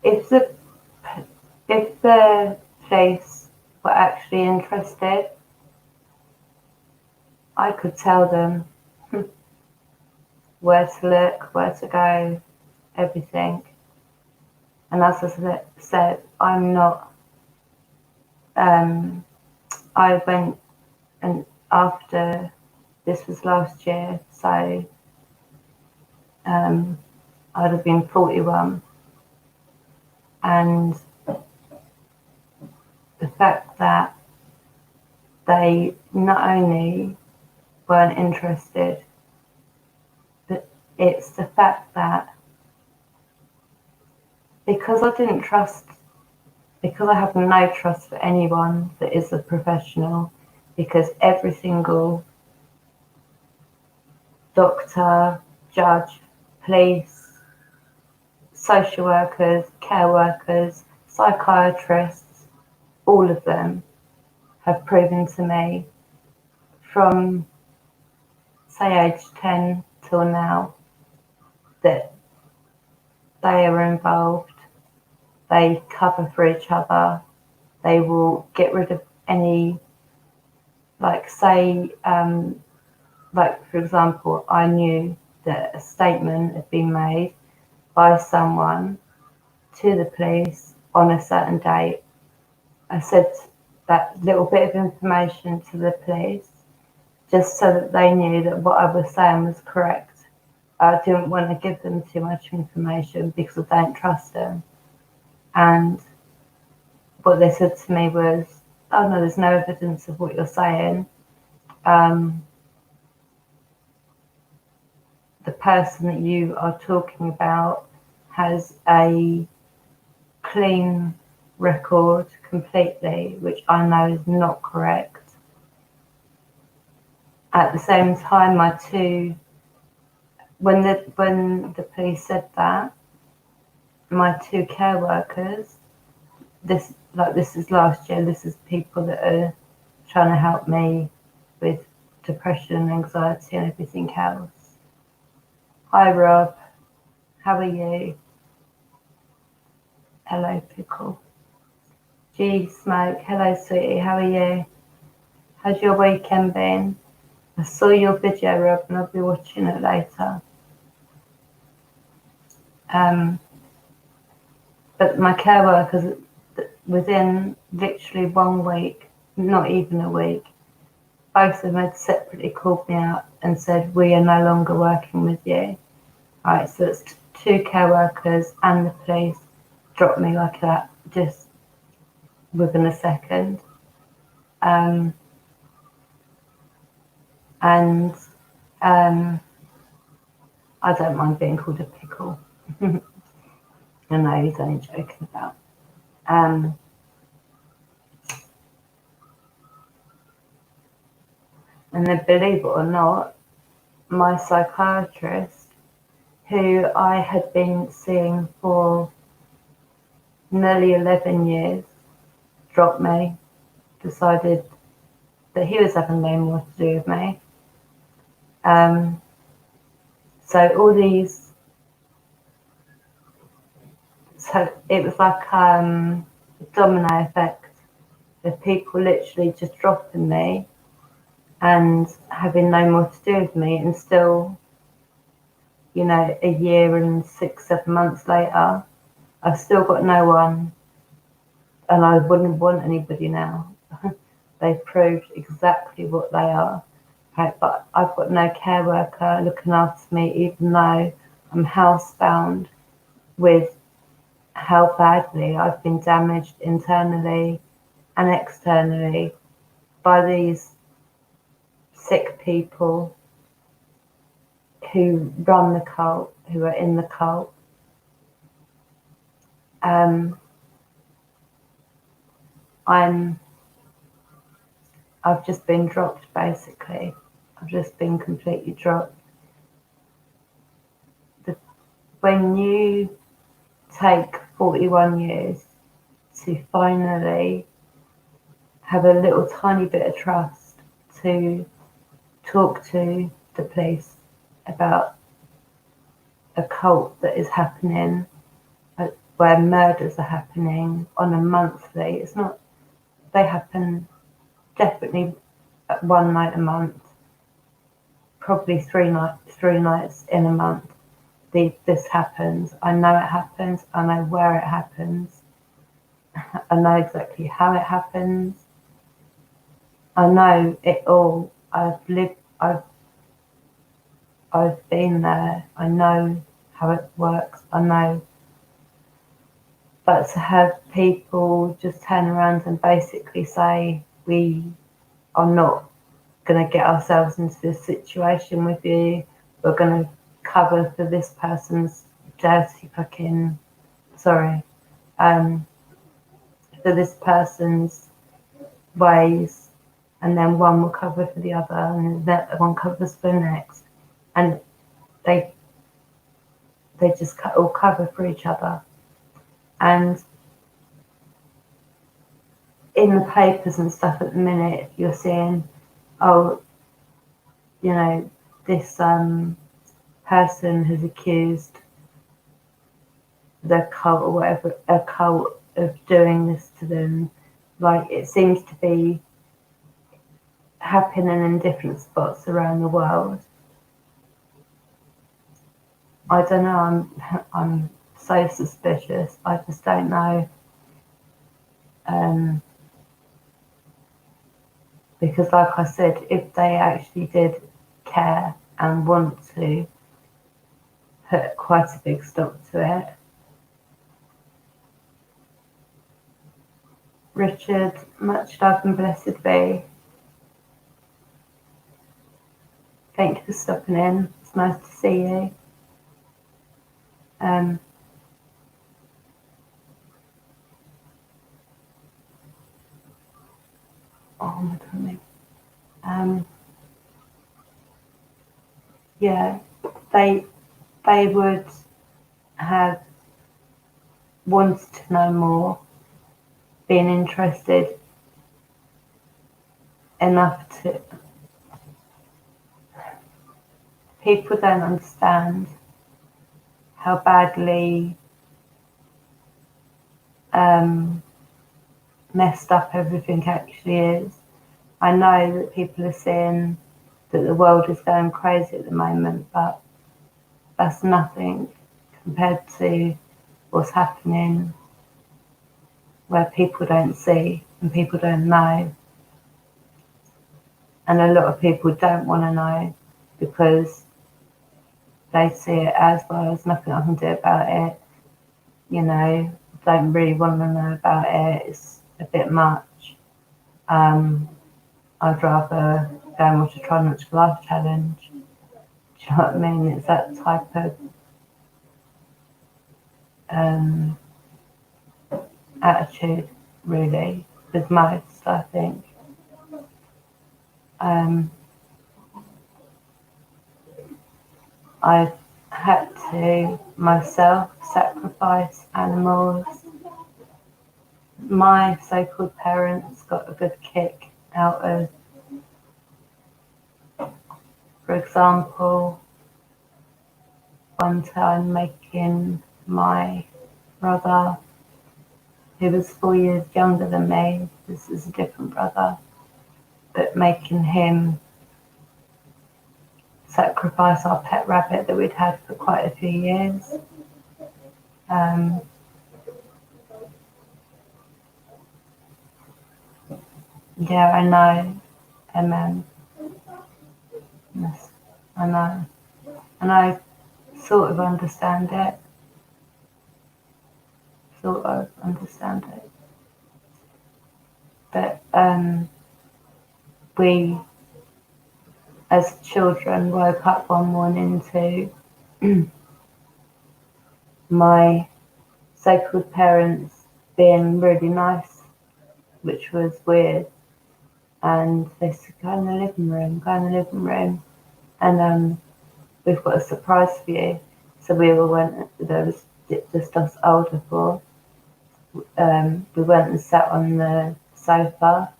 if the police were actually interested, I could tell them where to look, where to go, everything. And as I said, I'm not. I went and after this was last year, so I'd have been 41, and the fact that they not only weren't interested, but it's the fact that because I didn't trust, because I have no trust for anyone that is a professional, because every single doctor, judge, police, social workers, care workers, psychiatrists, all of them have proven to me from, say, age 10 till now that they are involved, they cover for each other, they will get rid of any, like, say, like, for example, I knew that a statement had been made by someone to the police on a certain date. I said that little bit of information to the police just so that they knew that what I was saying was correct. I didn't want to give them too much information because I don't trust them. And what they said to me was, oh no, there's no evidence of what you're saying. The person that you are talking about has a clean record completely, which I know is not correct. At the same time, when the police said that, my two care workers, this is last year, this is people that are trying to help me with depression, anxiety and everything else. Hi Rob, how are you? Hello Pickle. G Smoke, hello sweetie, how are you? How's your weekend been? I saw your video, Rob, and I'll be watching it later. But my care workers, within literally 1 week, not even a week, both of them had separately called me out and said, we are no longer working with you. Right, so it's two care workers and the police dropped me like that, just within a second. And I don't mind being called a pickle. I know he's only joking about. And then believe it or not, my psychiatrist, who I had been seeing for nearly 11 years, dropped me, decided that he was having no more to do with me. So all these So it was like a domino effect of people literally just dropping me and having no more to do with me, and still, you know, a year and 6, 7 months later, I've still got no one, and I wouldn't want anybody now. They've proved exactly what they are. Right? But I've got no care worker looking after me, even though I'm housebound with how badly I've been damaged internally and externally by these sick people who run the cult, who are in the cult. I've just been dropped, basically. I've just been completely dropped. When you take 41 years to finally have a little tiny bit of trust to talk to the police about a cult that is happening, where murders are happening on a monthly. It's not, they happen definitely one night a month, probably three nights in a month. This happens. I know it happens. I know where it happens. I know exactly how it happens. I know it all. I've been there. I know how it works. I know. But to have people just turn around and basically say, we are not going to get ourselves into this situation with you. We're going to cover for this person's dirty fucking, sorry, for this person's ways, and then one will cover for the other, and that one covers for the next, and they just all cover for each other. And in the papers and stuff at the minute, you're seeing, oh, you know, this person has accused the cult or whatever, a cult, of doing this to them. Like, it seems to be happening in different spots around the world. I don't know, I'm so suspicious. I just don't know. Because like I said, if they actually did care and want to put quite a big stop to it. Richard, much love and blessed be. Thank you for stopping in. It's nice to see you. Oh my God. Yeah, they would have wanted to know more, been interested enough to. People don't understand how badly messed up everything actually is. I know that people are saying that the world is going crazy at the moment, but that's nothing compared to what's happening where people don't see and people don't know. And a lot of people don't want to know because they see it as, well, there's nothing I can do about it. You know, don't really want to know about it. It's a bit much. I'd rather go and watch a Try Not to Laugh challenge. Do you know what I mean? It's that type of attitude, really, with most, I think. I've had to myself sacrifice animals. My so-called parents got a good kick out of, for example, one time making my brother who was 4 years younger than me. This is a different brother, but making him sacrifice our pet rabbit that we'd had for quite a few years. Yeah, I know. Yes, I know. And I sort of understand it. But we, as children, woke up one morning to my so-called parents being really nice, which was weird. And they said, go in the living room. And we've got a surprise for you. So we all went, there was just us older four. We went and sat on the sofa.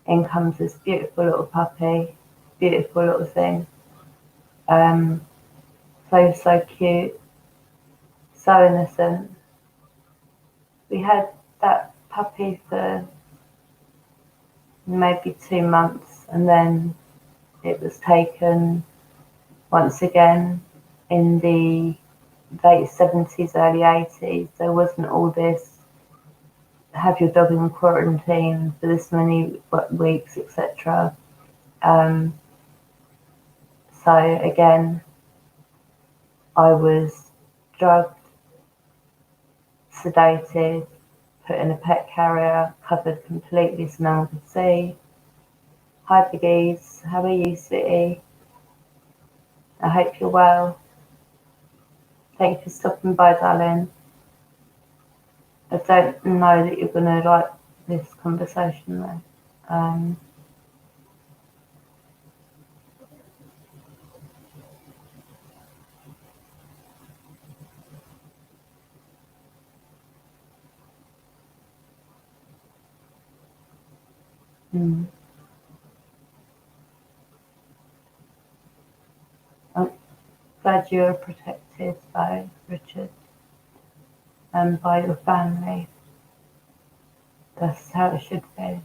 In comes this beautiful little puppy, beautiful little thing. So cute, so innocent. We had that puppy for maybe 2 months, and then it was taken once again in the late 70s, early 80s. There wasn't all this have your dog in quarantine for this many weeks, etc. So again, I was drugged, sedated, put in a pet carrier, covered completely so no one could see. Hi Biggies, how are you, sweetie? I hope you're well. Thank you for stopping by, darling. I don't know that you're going to like this conversation though. I'm glad you are protected though, Richard, and by your family. That's how it should be.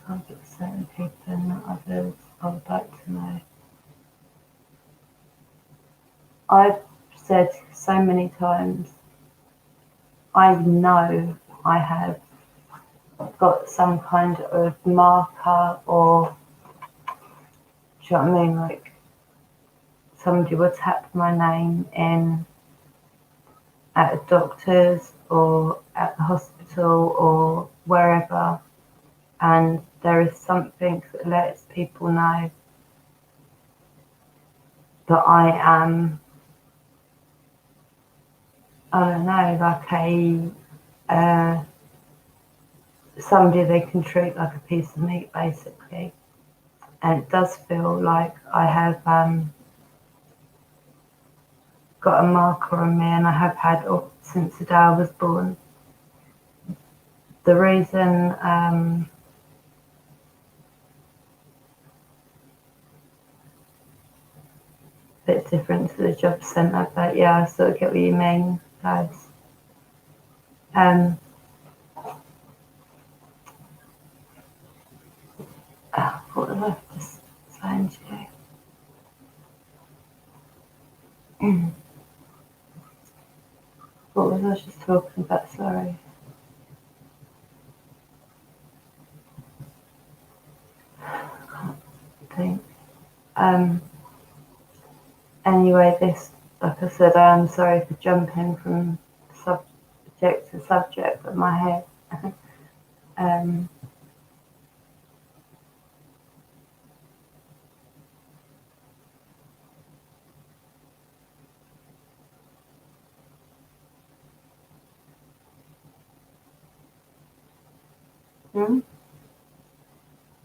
Can't get certain people and not others. I would like to know. I've said so many times, I know I have got some kind of marker, or do you know what I mean? Like somebody will tap my name in at a doctor's or at the hospital or wherever, and there is something that lets people know that I am, I don't know, like somebody they can treat like a piece of meat, basically. And it does feel like I have got a marker on me, and I have had since the day I was born. The reason bit different to the job centre, but yeah, I sort of get what you mean, guys. What was I just saying to you? What was I just talking about? Sorry. I can't think. Anyway, this, like I said, I'm sorry for jumping from subject to subject, but my head.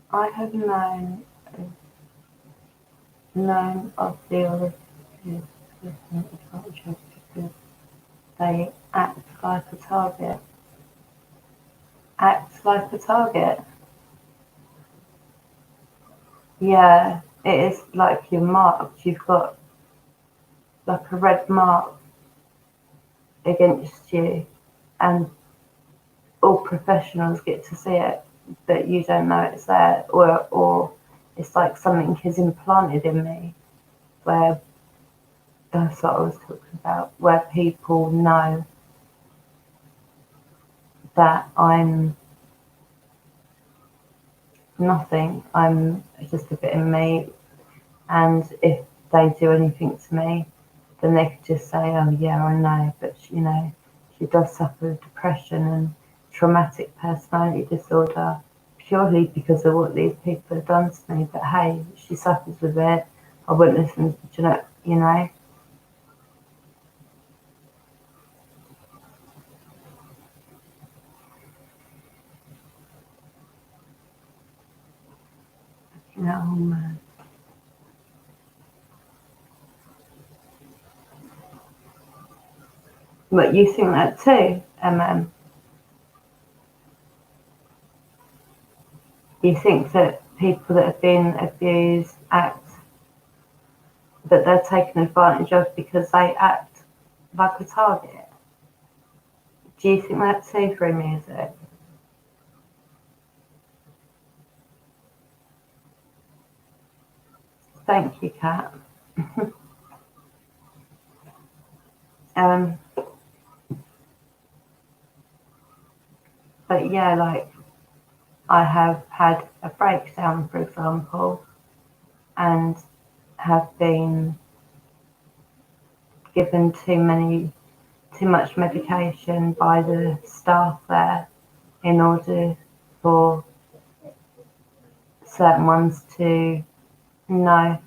I have known of the origins of culture because they act like a target. Act like a target. Yeah, it is like you're marked. You've got like a red mark against you, and all professionals get to see it, but you don't know it's there, or it's like something is implanted in me, where that's what I was talking about, where people know that I'm nothing, I'm just a bit of me, and if they do anything to me, then they could just say, oh yeah, I know, but she does suffer depression and traumatic personality disorder purely because of what these people have done to me. But hey, she suffers with it. I wouldn't listen to oh man. But you think that too, you think that people that have been abused act, that they're taken advantage of because they act like a target? Do you think that's too through music? Thank you, Kat. um, but yeah, like I have had a breakdown, for example, and have been given too much medication by the staff there in order for certain ones to know.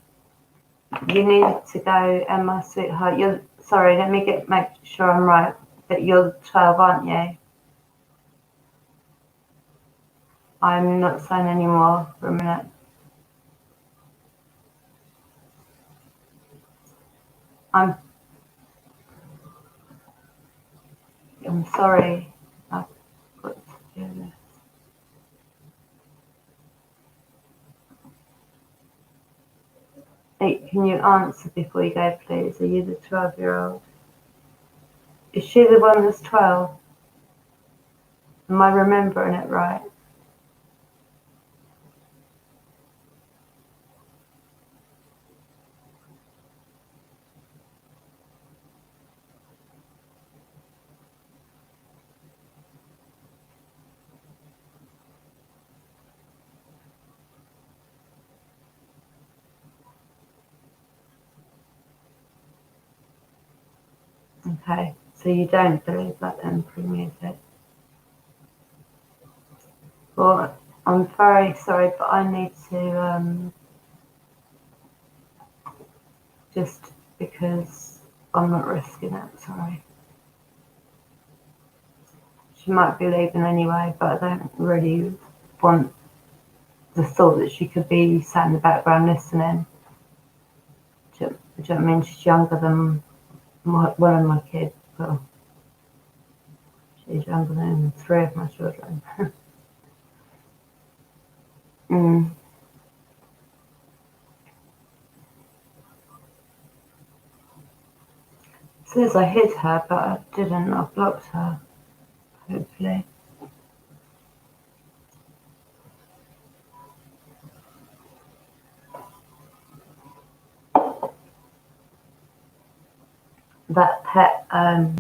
You need to go, Emma, sweetheart. You're sorry. Let me make sure I'm right. But you're 12, aren't you? I'm not saying anymore for a minute. I'm sorry. I've got to do this. Hey, can you answer before you go, please? Are you the 12-year-old? Is she the one that's 12? Am I remembering it right? Okay, so you don't believe that then, pre-music? Well, I'm very sorry, but I need to, just because I'm not risking it, sorry. She might be leaving anyway, but I don't really want the thought that she could be sat in the background listening. Do you know what I mean? She's younger than one of my kids. Well, she's younger than 3 of my children. mm. Says I hid her, but I didn't. I blocked her, hopefully. That pet, I'm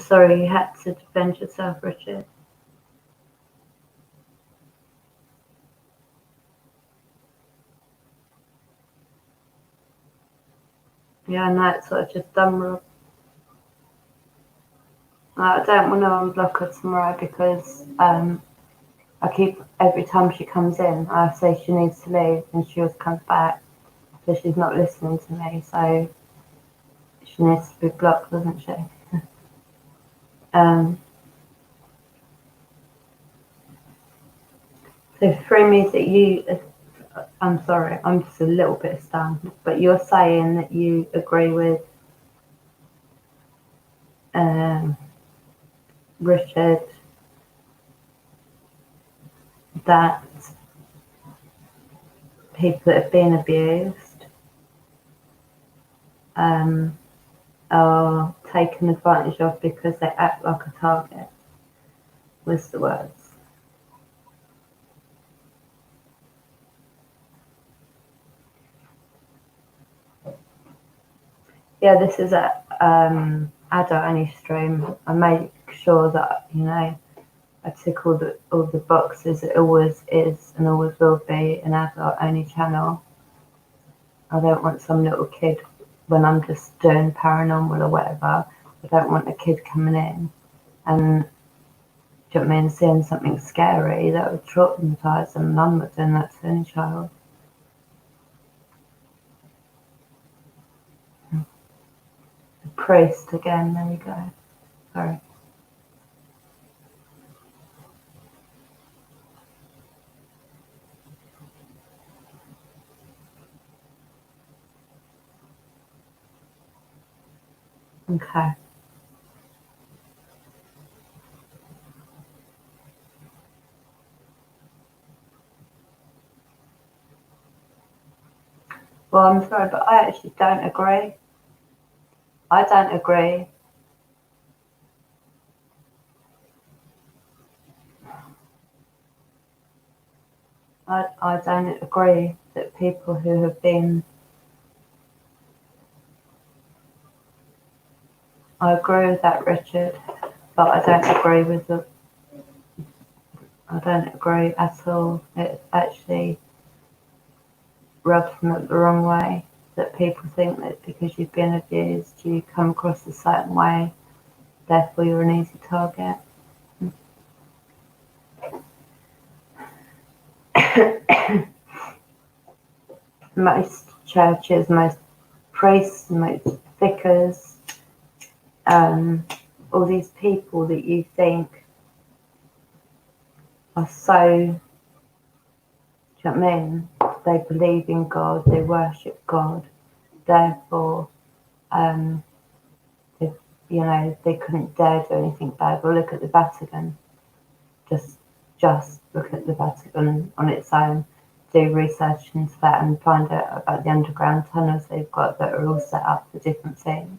sorry you had to defend yourself, Richard. Yeah, I know it's what I've just done, Rob. I don't want to unblock her tomorrow because I keep, every time she comes in, I say she needs to leave and she always comes back. So she's not listening to me, so she needs to be blocked, doesn't she? um, So through music, I'm sorry, I'm just a little bit stunned, but you're saying that you agree with Richard that people that have been abused are taken advantage of because they act like a target, was the words. Yeah, this is a adult only stream. I make sure that, I tick all the boxes. It always is and always will be an adult only channel. I don't want some little kid when I'm just doing paranormal or whatever. I don't want a kid coming in and, do you know what I mean, seeing something scary that would traumatise them, and I'm not doing that to any child. The priest again, there we go. Sorry. Okay. Well, I'm sorry, but I actually don't agree. I don't agree. I don't agree that people who have been. I agree with that, Richard, but I don't agree with the. I don't agree at all. It actually rubs them up the wrong way. That people think that because you've been abused, you come across a certain way, therefore you're an easy target. Most churches, most priests, most vicars, all these people that you think are so, do you know what I mean? They believe in God, they worship God, therefore, they, they couldn't dare do anything bad. Well, look at the Vatican. Just look at the Vatican on its own. Do research into that and find out about the underground tunnels they've got that are all set up for different things.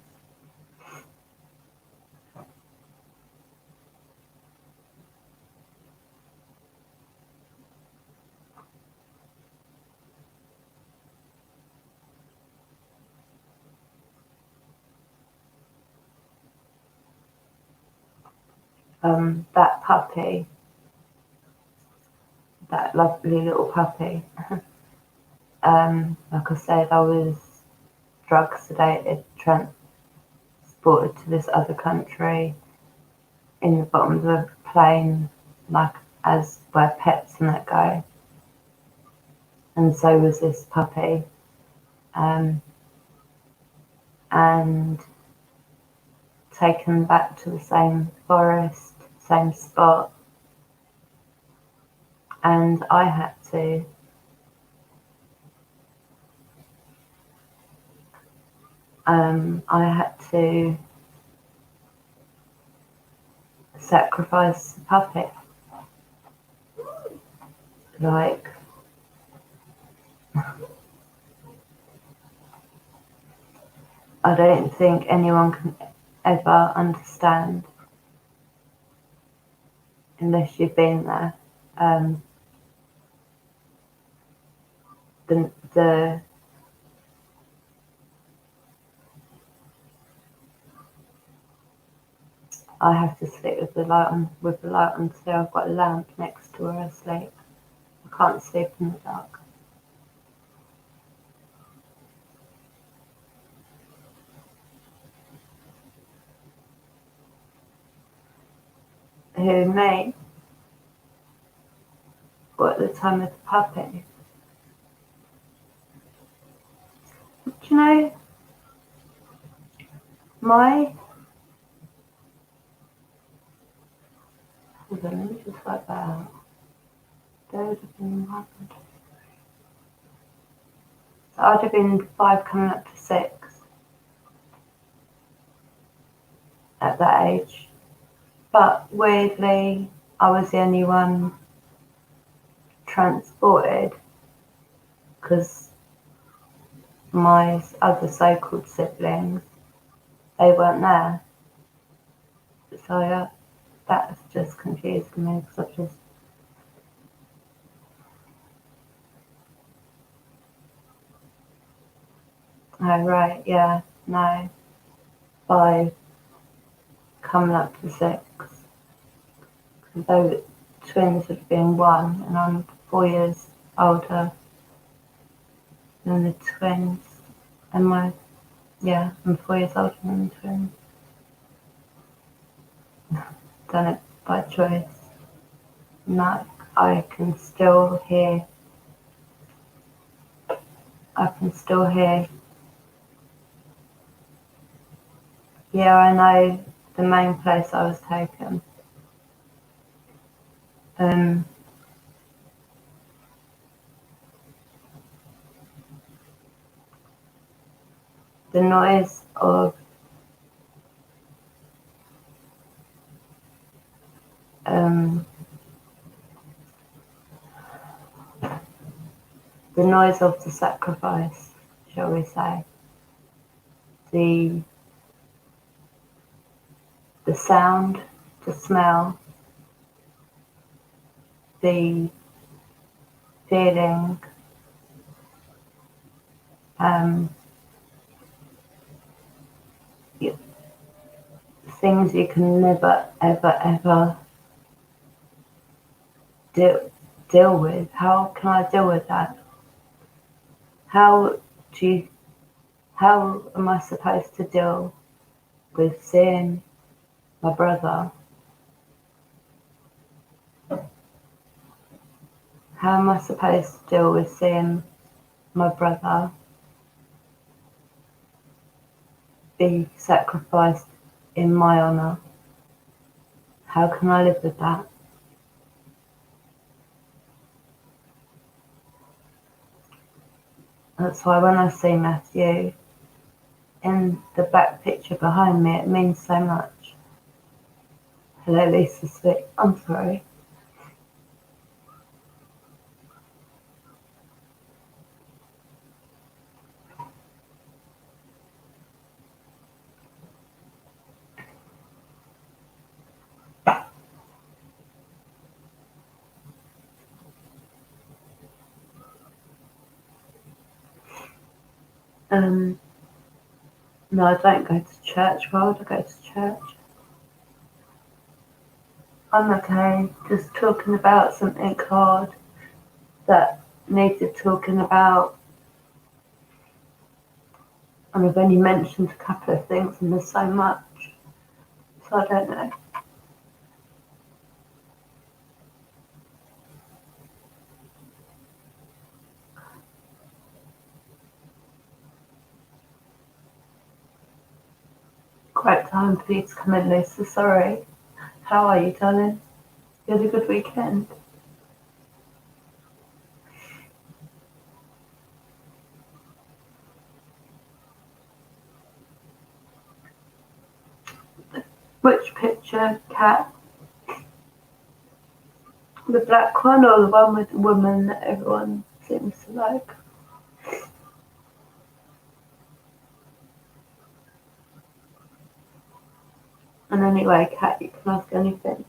That puppy, that lovely little puppy, like I said, I was drug sedated, transported to this other country in the bottom of a plane, like as where pets and that go. And so was this puppy. And taken back to the same forest, same spot. And I had to sacrifice the puppet. Like, I don't think anyone can ever understand unless you've been there. The I have to sleep with the light on so I've got a lamp next to where I sleep. I can't sleep in the dark. Who, me? What, at the time of the puppy? Do you know, my... Hold on, let me just work that out. There would have been 1. So I'd have been 5 coming up to 6 at that age. But weirdly, I was the only one transported because my other so-called siblings, they weren't there. So that's just confused me because I've just... Oh, right, yeah, no. 5 coming up to 6. Though twins would have been 1, and I'm 4 years older than the twins. And I'm 4 years older than the twins. Done it by choice. No, I can still hear. Yeah, I know the main place I was taken. The noise of the sacrifice, shall we say, the sound, the smell, the feeling, things you can never, ever, ever deal with. How can I deal with that? How am I supposed to deal with seeing my brother? How am I supposed to deal with seeing my brother be sacrificed in my honour? How can I live with that? That's why when I see Matthew in the back picture behind me, it means so much. Hello, Lisa Sweet. I'm sorry. No, I don't go to church. Why would I go to church? I'm okay, just talking about something hard that needed talking about. And I've only mentioned a couple of things and there's so much. So I don't know. Great time for you to come in, Lisa. Sorry. How are you, darling? You had a good weekend? Which picture, Cat? The black one or the one with the woman that everyone seems to like? And anyway, Cat, you can ask anything.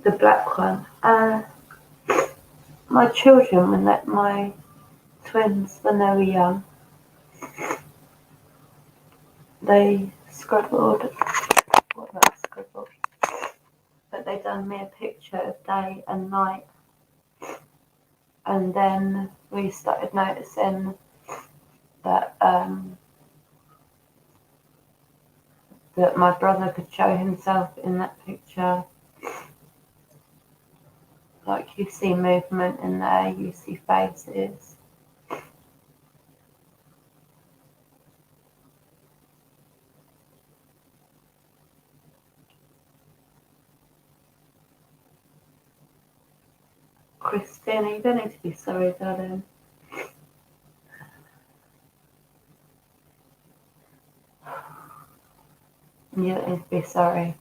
The black one. My children, my twins, when they were young, they scribbled, but they done me a picture of day and night. And then we started noticing that that my brother could show himself in that picture. Like you see movement in there, you see faces. Christina, you don't need to be sorry, darling. You don't need to be sorry.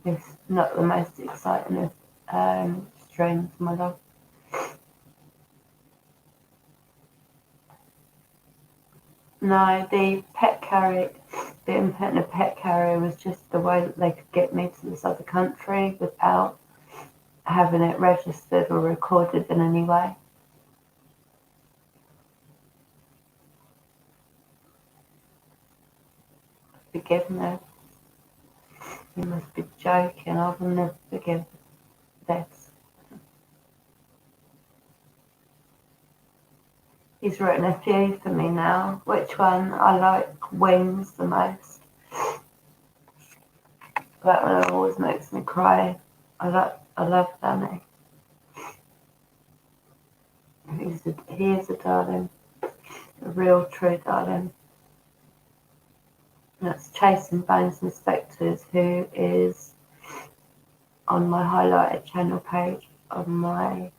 It's not the most exciting of streams, my love. No, the pet carrier, being put in a pet carrier was just the way that they could get me to this other country without having it registered or recorded in any way. Forgive me. You must be joking. I will never forgive this. He's written a few for me now. Which one? I like Wings the most. That one always makes me cry. I love Danny. He is a darling. A real true darling. That's Chasing Bones and Spectres, who is on my highlighted channel page on my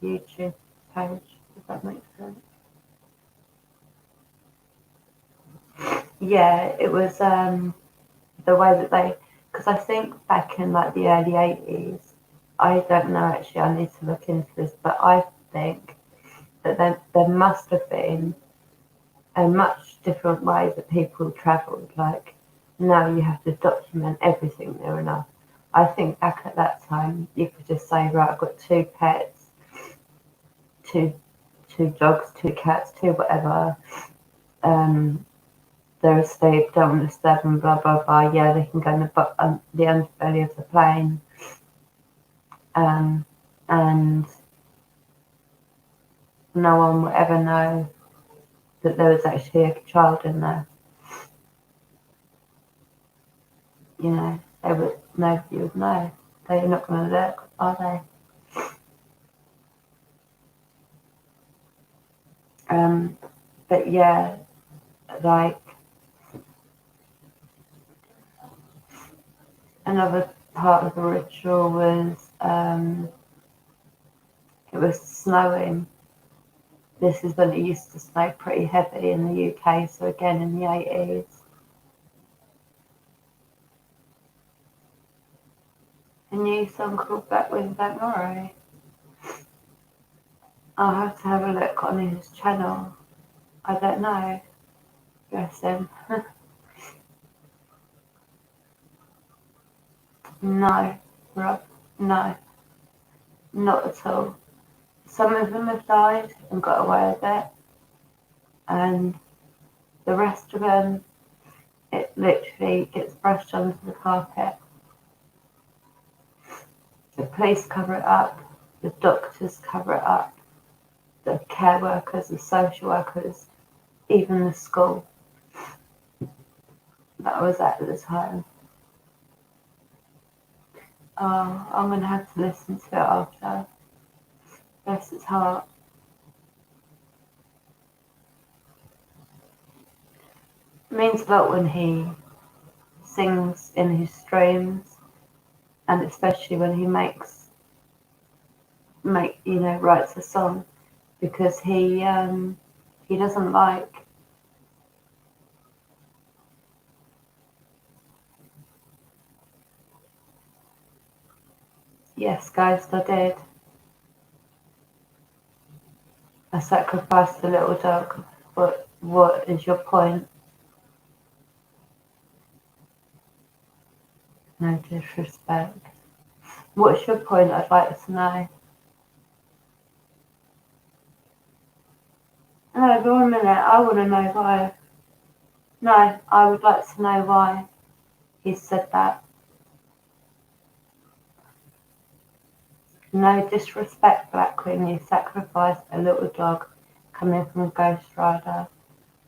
YouTube page. Does that make sense? Yeah, it was the way that they, because I think back in like the early 80s, I don't know actually, I need to look into this, but I think that there must have been a much different way that people travelled. Like now you have to document everything near enough. I think back at that time you could just say, right, I've got 2 pets, two dogs, 2 cats, 2 whatever. They're asleep, don't want to disturb them, blah blah blah. Yeah, they can go in the underbelly of the plane, and no one will ever know that there was actually a child in there. You know, nobody would know. They're not going to look, are they? But yeah, like another part of the ritual was it was snowing. This is when it used to snow pretty heavy in the UK, so again in the 80s. A new song called Back with Don't Worry. I'll have to have a look on his channel. I don't know. Bless him. No, Rob. No, not at all. Some of them have died and got away with it, and the rest of them, it literally gets brushed under the carpet. The police cover it up, the doctors cover it up, the care workers, the social workers, even the school that I was at the time. Oh, I'm going to have to listen to it after. Bless his heart. It means a lot when he sings in his streams, and especially when he writes a song, because he doesn't like Yes, Ghost, I did. I sacrificed the little dog. What is your point? No disrespect. What's your point? I'd like to know. No, but 1 minute. I want to know why. No, I would like to know why he said that. No disrespect, Black Queen. You sacrificed a little dog coming from Ghost Rider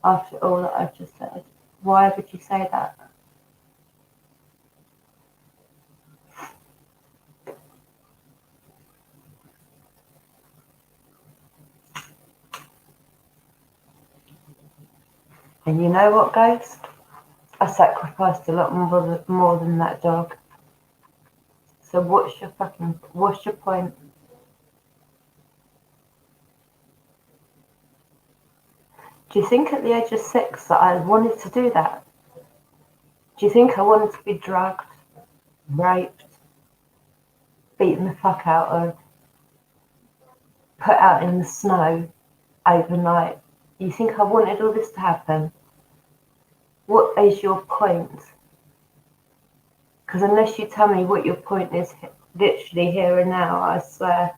after all that I've just said. Why would you say that? And you know what, Ghost? I sacrificed a lot more than that dog. So what's your point? Do you think at the age of 6 that I wanted to do that? Do you think I wanted to be drugged, raped, beaten the fuck out of, put out in the snow overnight? You think I wanted all this to happen? What is your point? Because unless you tell me what your point is, literally here and now, I swear.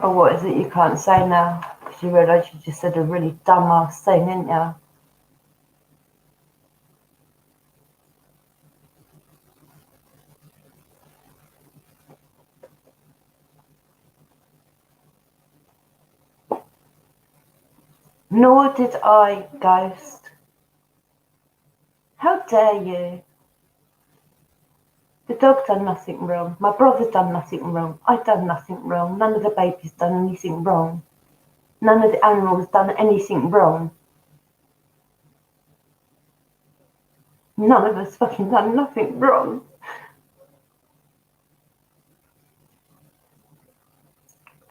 Or what is it you can't say now? Because you realise you just said a really dumb ass thing, didn't you? Nor did I, Ghost. How dare you? The dog done nothing wrong. My brother done nothing wrong. I done nothing wrong. None of the babies done anything wrong. None of the animals done anything wrong. None of us fucking done nothing wrong.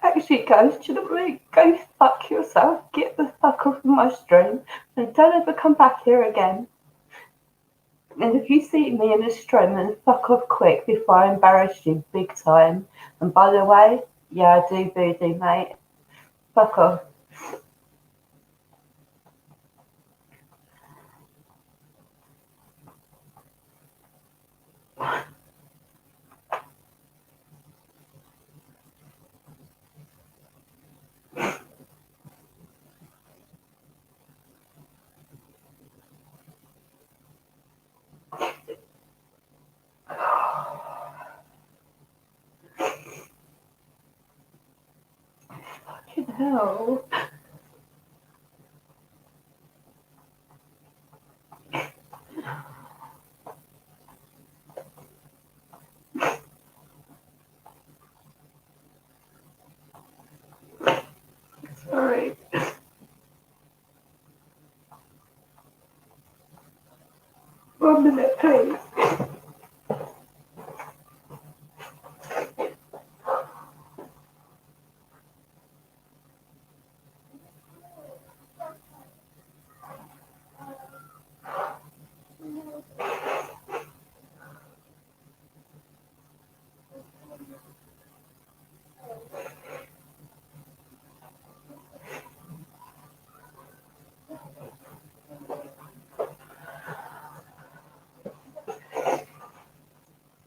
Actually, Ghost, do you know what I mean? Go fuck yourself. Get the fuck off of my stream. And don't ever come back here again. And if you see me in a stream, then fuck off quick before I embarrass you big time. And by the way, yeah, I do voodoo, mate. Fuck off. Fucking hell. Sorry. 1 minute, please.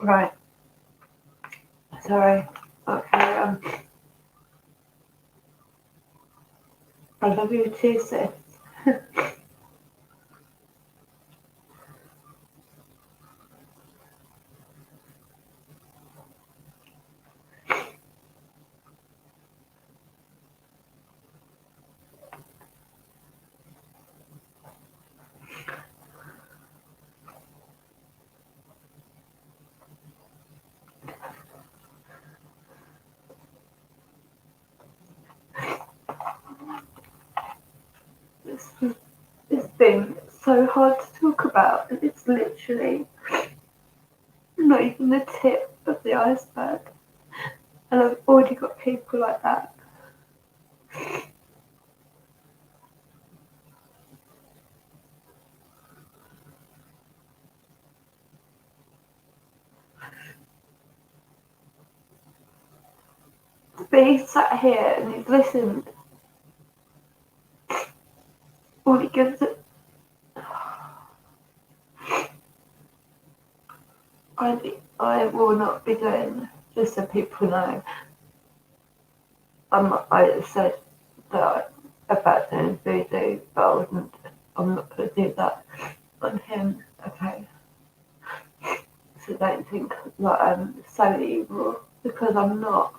Right. Sorry. Okay. I love you too, sis. It's been so hard to talk about, and it's literally not even the tip of the iceberg. And I've already got people like that. But he's sat here and he's listened. All he gives it. I will not be doing, just so people know. I said that about doing voodoo, but I'm not going to do that on him, okay? So don't think that I'm so evil, because I'm not.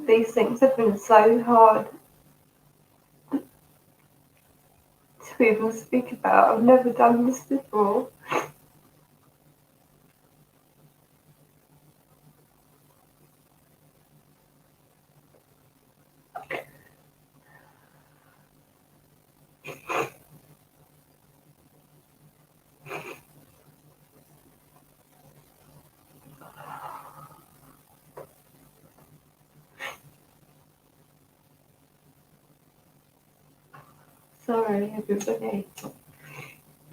These things have been so hard to even speak about. I've never done this before. Sorry, everybody.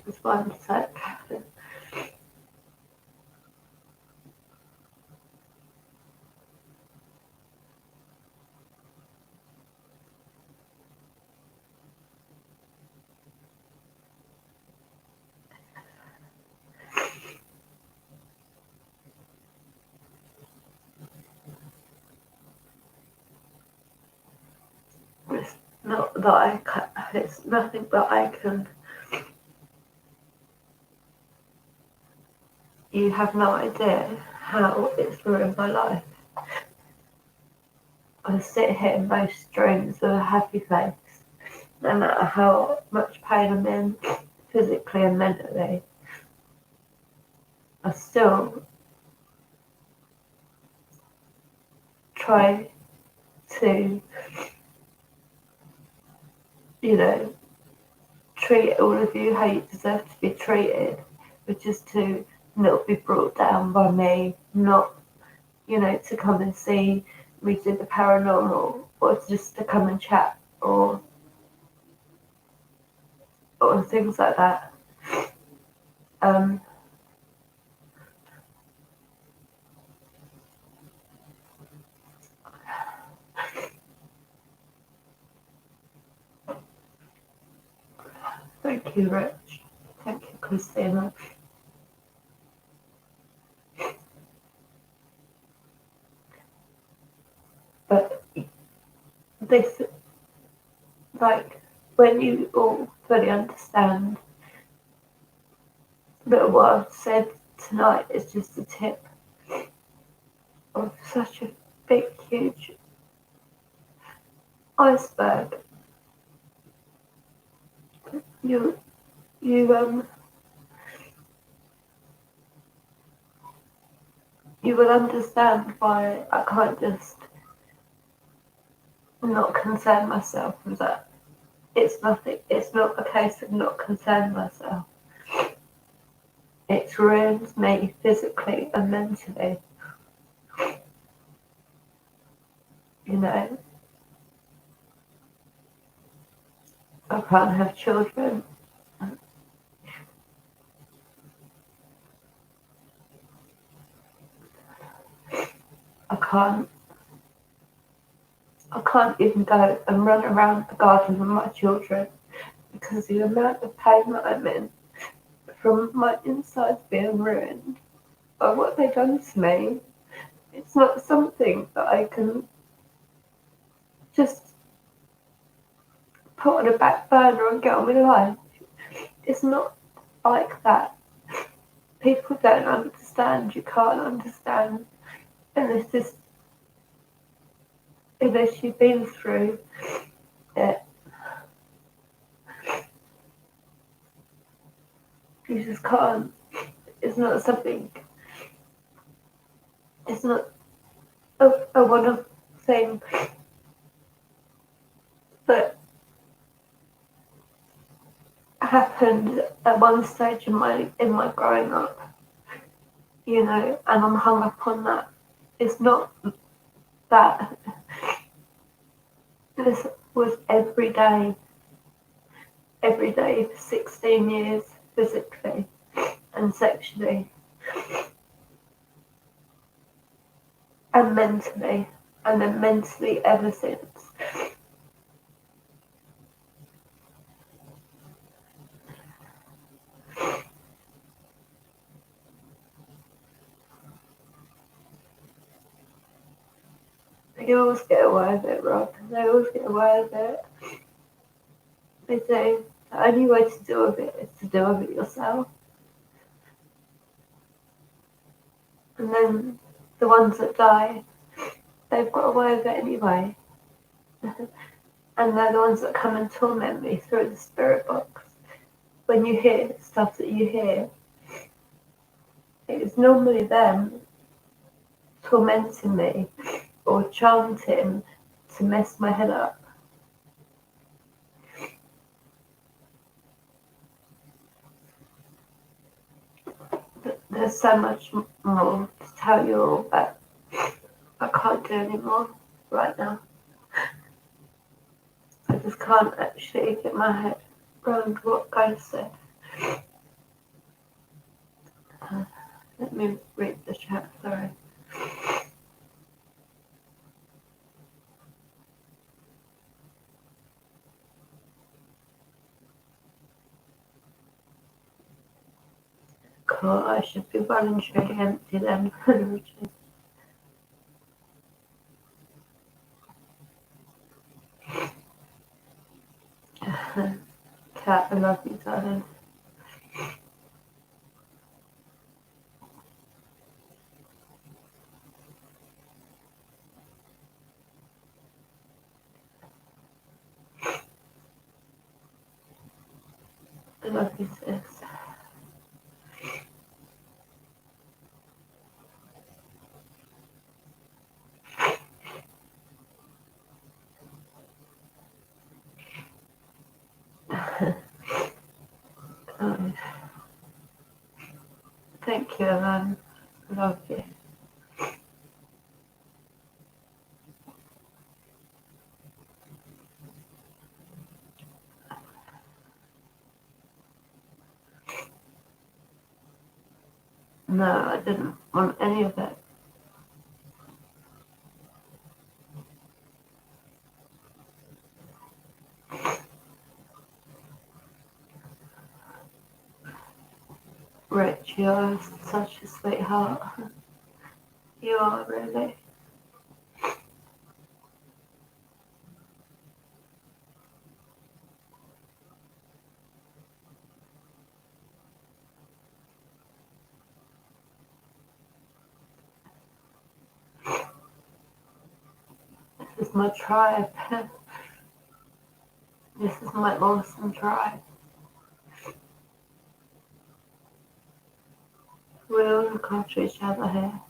Just one sec. It's not that I can, it's nothing that I can. You have no idea how it's ruined my life. I sit here in most dreams with a happy face, no matter how much pain I'm in, physically and mentally. I still try to, treat all of you how you deserve to be treated, which is to not be brought down by me, not, to come and see me do the paranormal, or just to come and chat, or things like that. Thank you, Rich. Thank you, Christina. But this, like, when you all fully understand that what I've said tonight is just a tip of such a big, huge iceberg, you you you will understand why I can't just not concern myself with that. It's nothing. It's not a case of not concern myself. It's ruined me physically and mentally. I can't have children. I can't. I can't even go and run around the garden with my children because the amount of pain that I'm in from my insides being ruined by what they've done to me. It's not something that I can just put on a back burner and get on with life. It's not like that. People don't understand. You can't understand unless you've been through it. You just can't. It's not something. It's not a one-off thing. But happened at one stage in my growing up, and I'm hung up on that. It's not that. This was every day for 16 years, physically and sexually and mentally, and then mentally ever since. They always get away with it, Rob. They always get away with it. They do. The only way to deal with it is to deal with it yourself. And then the ones that die, they've got away with it anyway. And they're the ones that come and torment me through the spirit box. When you hear stuff that you hear, it's normally them tormenting me or chanting to mess my head up. But there's so much more to tell you all, but I can't do anymore right now. I just can't actually get my head around what Ghost said. Let me read the chat, sorry. Cool, I should be well and truly empty then. Cat, I love you, darling. I love you, sis. Oh, thank you, Evan. I love you. No, I didn't want any of it. Rich, you're such a sweetheart. You are, really. This is my tribe. This is my awesome tribe. We all look after each other here.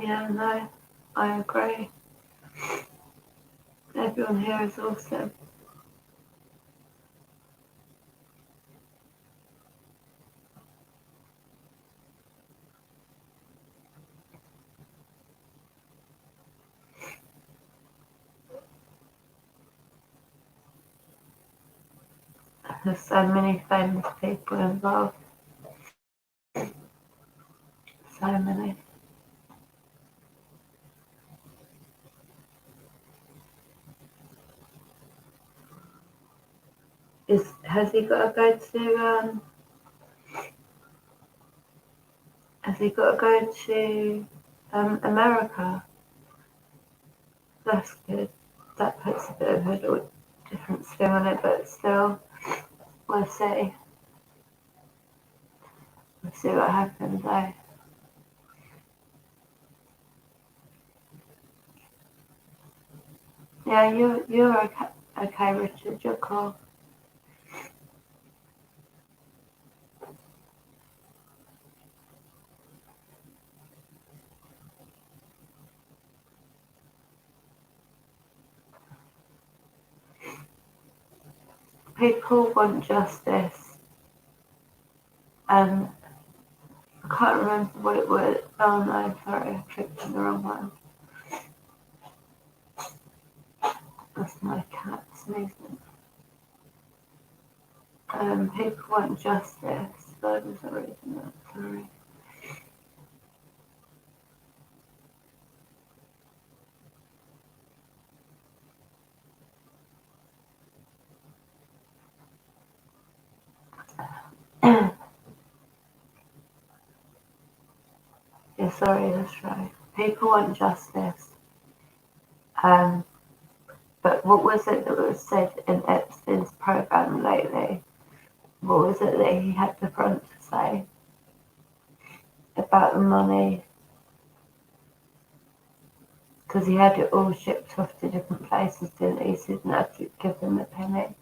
Yeah, no, I agree. Everyone here is awesome. There's so many famous people involved. So many. Has he got to go to has he got to go to America? That's good. That puts a bit of a little different spin on it, but still, we'll see. We'll see what happens, though. Yeah, you're okay, okay, Richard. You're cool. People want justice, and I can't remember what it was. Oh no, sorry, I clicked on the wrong one. That's my cat sneezing. People want justice. So I wasn't reading that. Sorry. Yeah, sorry, that's right. People want justice, but what was it that was said in Epstein's program lately? What was it that he had the front to say about the money? Because he had it all shipped off to different places, didn't he? So he didn't have to give them a penny.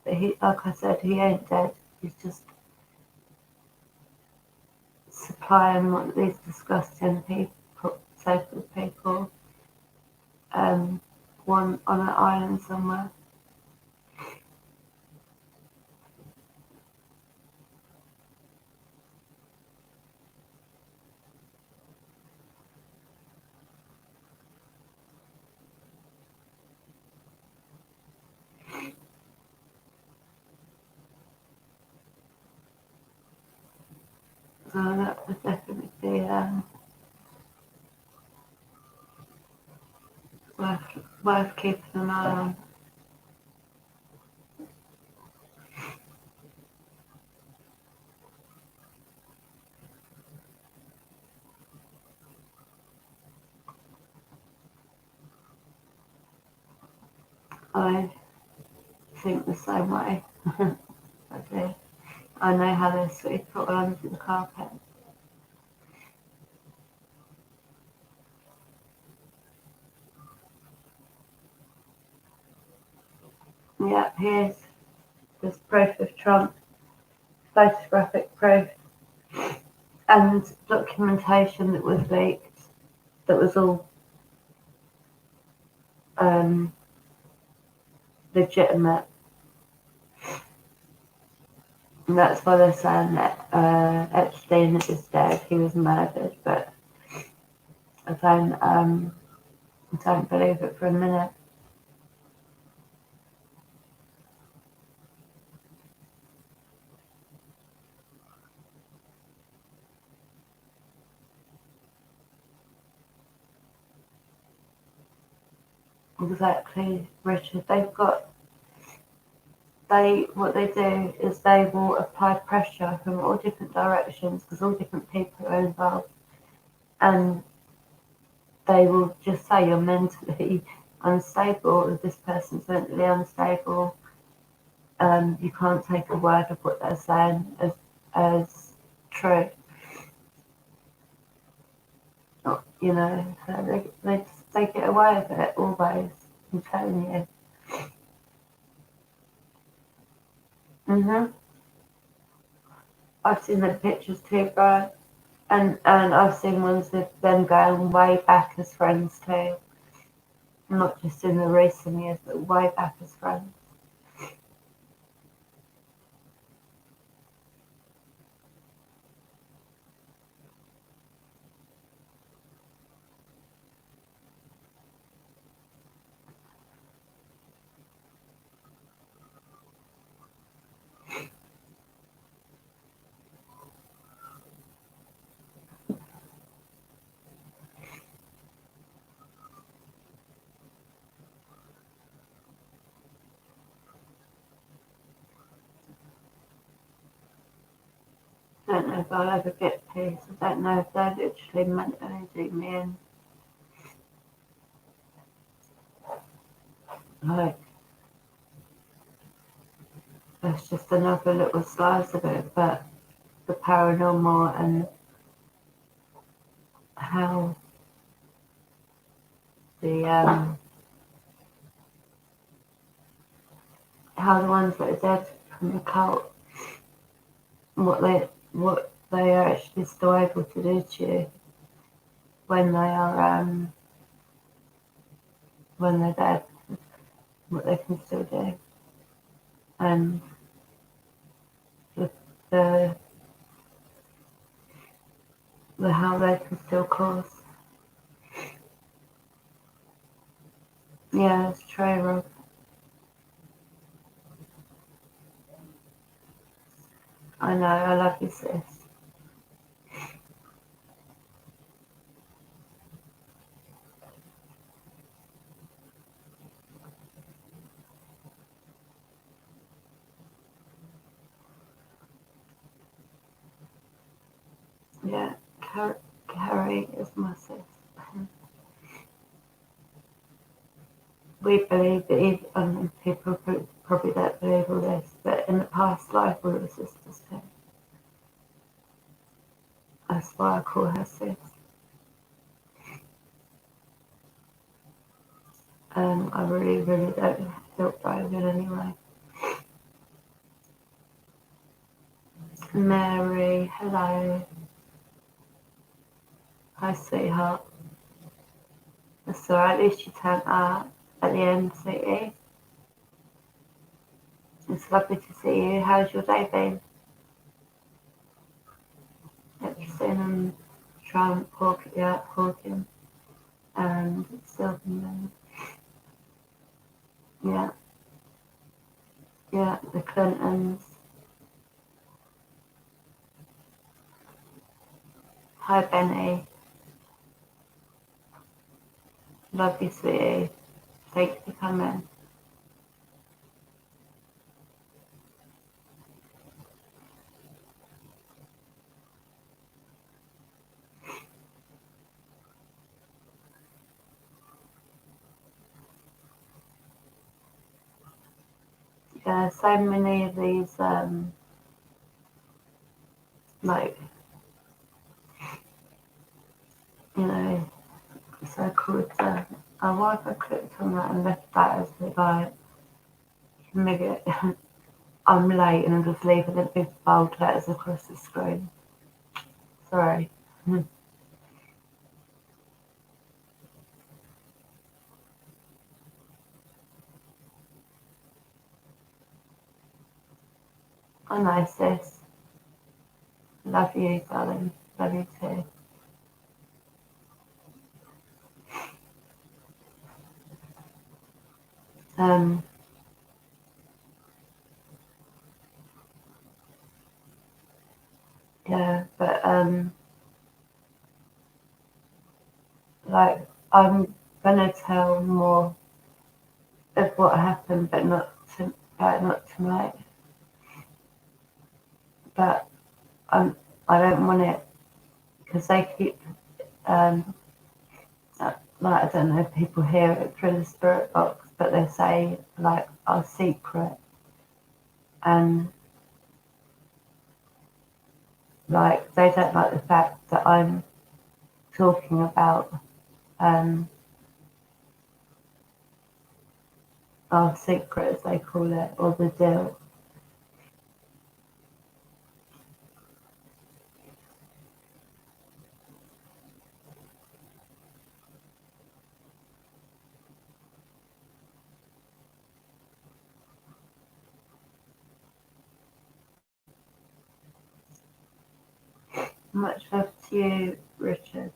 But he, like I said, he ain't dead. He's just supplying what these disgusting people, so-called people, want on an island somewhere. So that would definitely be worth keeping an eye on. I think the same way. I do. I know how they're sweet put under the carpet. Yeah, here's this proof of Trump, photographic proof, and documentation that was leaked, that was all legitimate. And that's why they're saying that Epstein is dead. He was murdered, but I don't believe it for a minute. Exactly, Richard. What they do is they will apply pressure from all different directions because all different people are involved, and they will just say you're mentally unstable. If this person's mentally unstable, you can't take a word of what they're saying as true. You know, so they get away with it always. I'm telling you. I've seen the pictures too, Brian, and I've seen ones of them going way back as friends too, not just in the recent years, but way back as friends. I don't know if I'll ever get peace. I don't know if they're literally mentally do me in. Like, that's just another little slice of it, but the paranormal and how the how the ones that are dead from the cult, what they are actually still able to do to you when they are when they're dead, what they can still do, and the the, the how they can still cause. Yeah, it's true, Rob. I know, I love you, sis. Yeah, Carrie is my sis. we believe that people probably don't believe all this, but in the past life we were sisters too. That's why I call her sis. I really, really don't feel very good anyway. Mary, hello. Hi, sweetheart. That's alright, at least you turned up at the end, sweetie. It's lovely to see you. How's your day been? Yep, sitting and trying Hawking and Sylvan. Yeah, yeah, the Clintons. Hi, Benny. Love you, sweetie. Thank you for coming. Yeah, so many of these, like, you know, so-called, why have I clicked on that and left that as the guy? Maybe I'm late and I'm just leaving the big bold letters across the screen. Sorry. I know, sis. Love you, darling. Love you too. Um, yeah, but like I'm gonna tell more of what happened, but not tonight. But I don't want it because they keep like I don't know if people hear it through the spirit box, but they say like our secret and like they don't like the fact that I'm talking about um, our secret, as they call it, or the deal. Much love to you, Richard.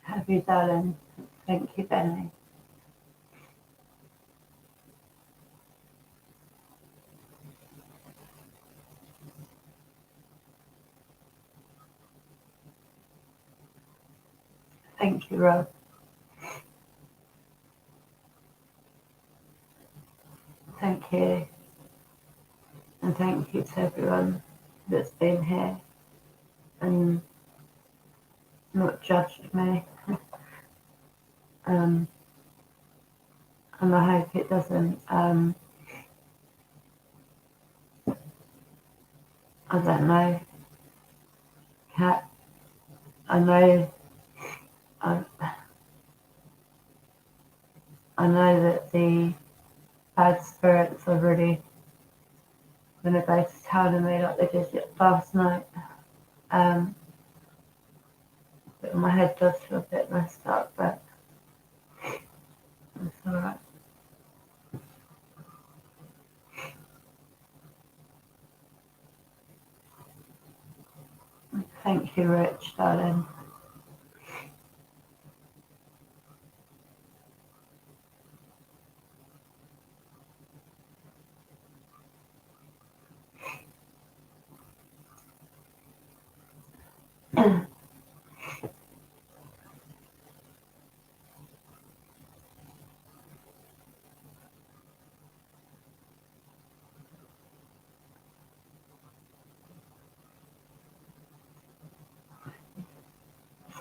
Have you, darling? Thank you, Benny. Thank you, Rob. Thank you. And thank you to everyone that's been here and not judged me. And I hope it doesn't, I don't know, Cat. I know, I, I know that the bad spirits are really going to go to town on me like they did last night. But my head does feel a bit messed up, but it's alright. Thank you, Rich, darling.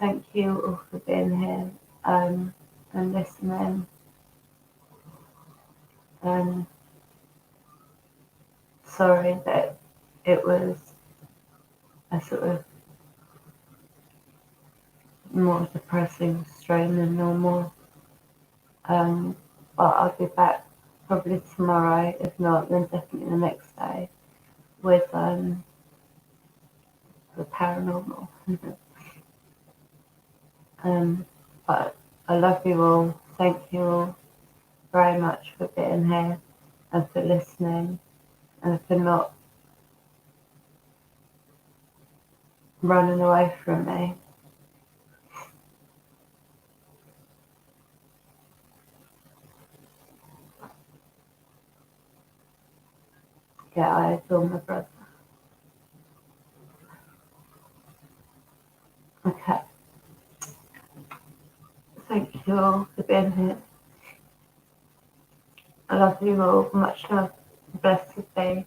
thank you all for being here and listening. And sorry that it was a sort of more depressing strain than normal. But I'll be back probably tomorrow, if not, then definitely the next day with the paranormal. But I love you all. Thank you all very much for being here and for listening and for not running away from me. Yeah, I adore my brother. Okay. Thank you all for being here. I love you all. Much love. Blessed be.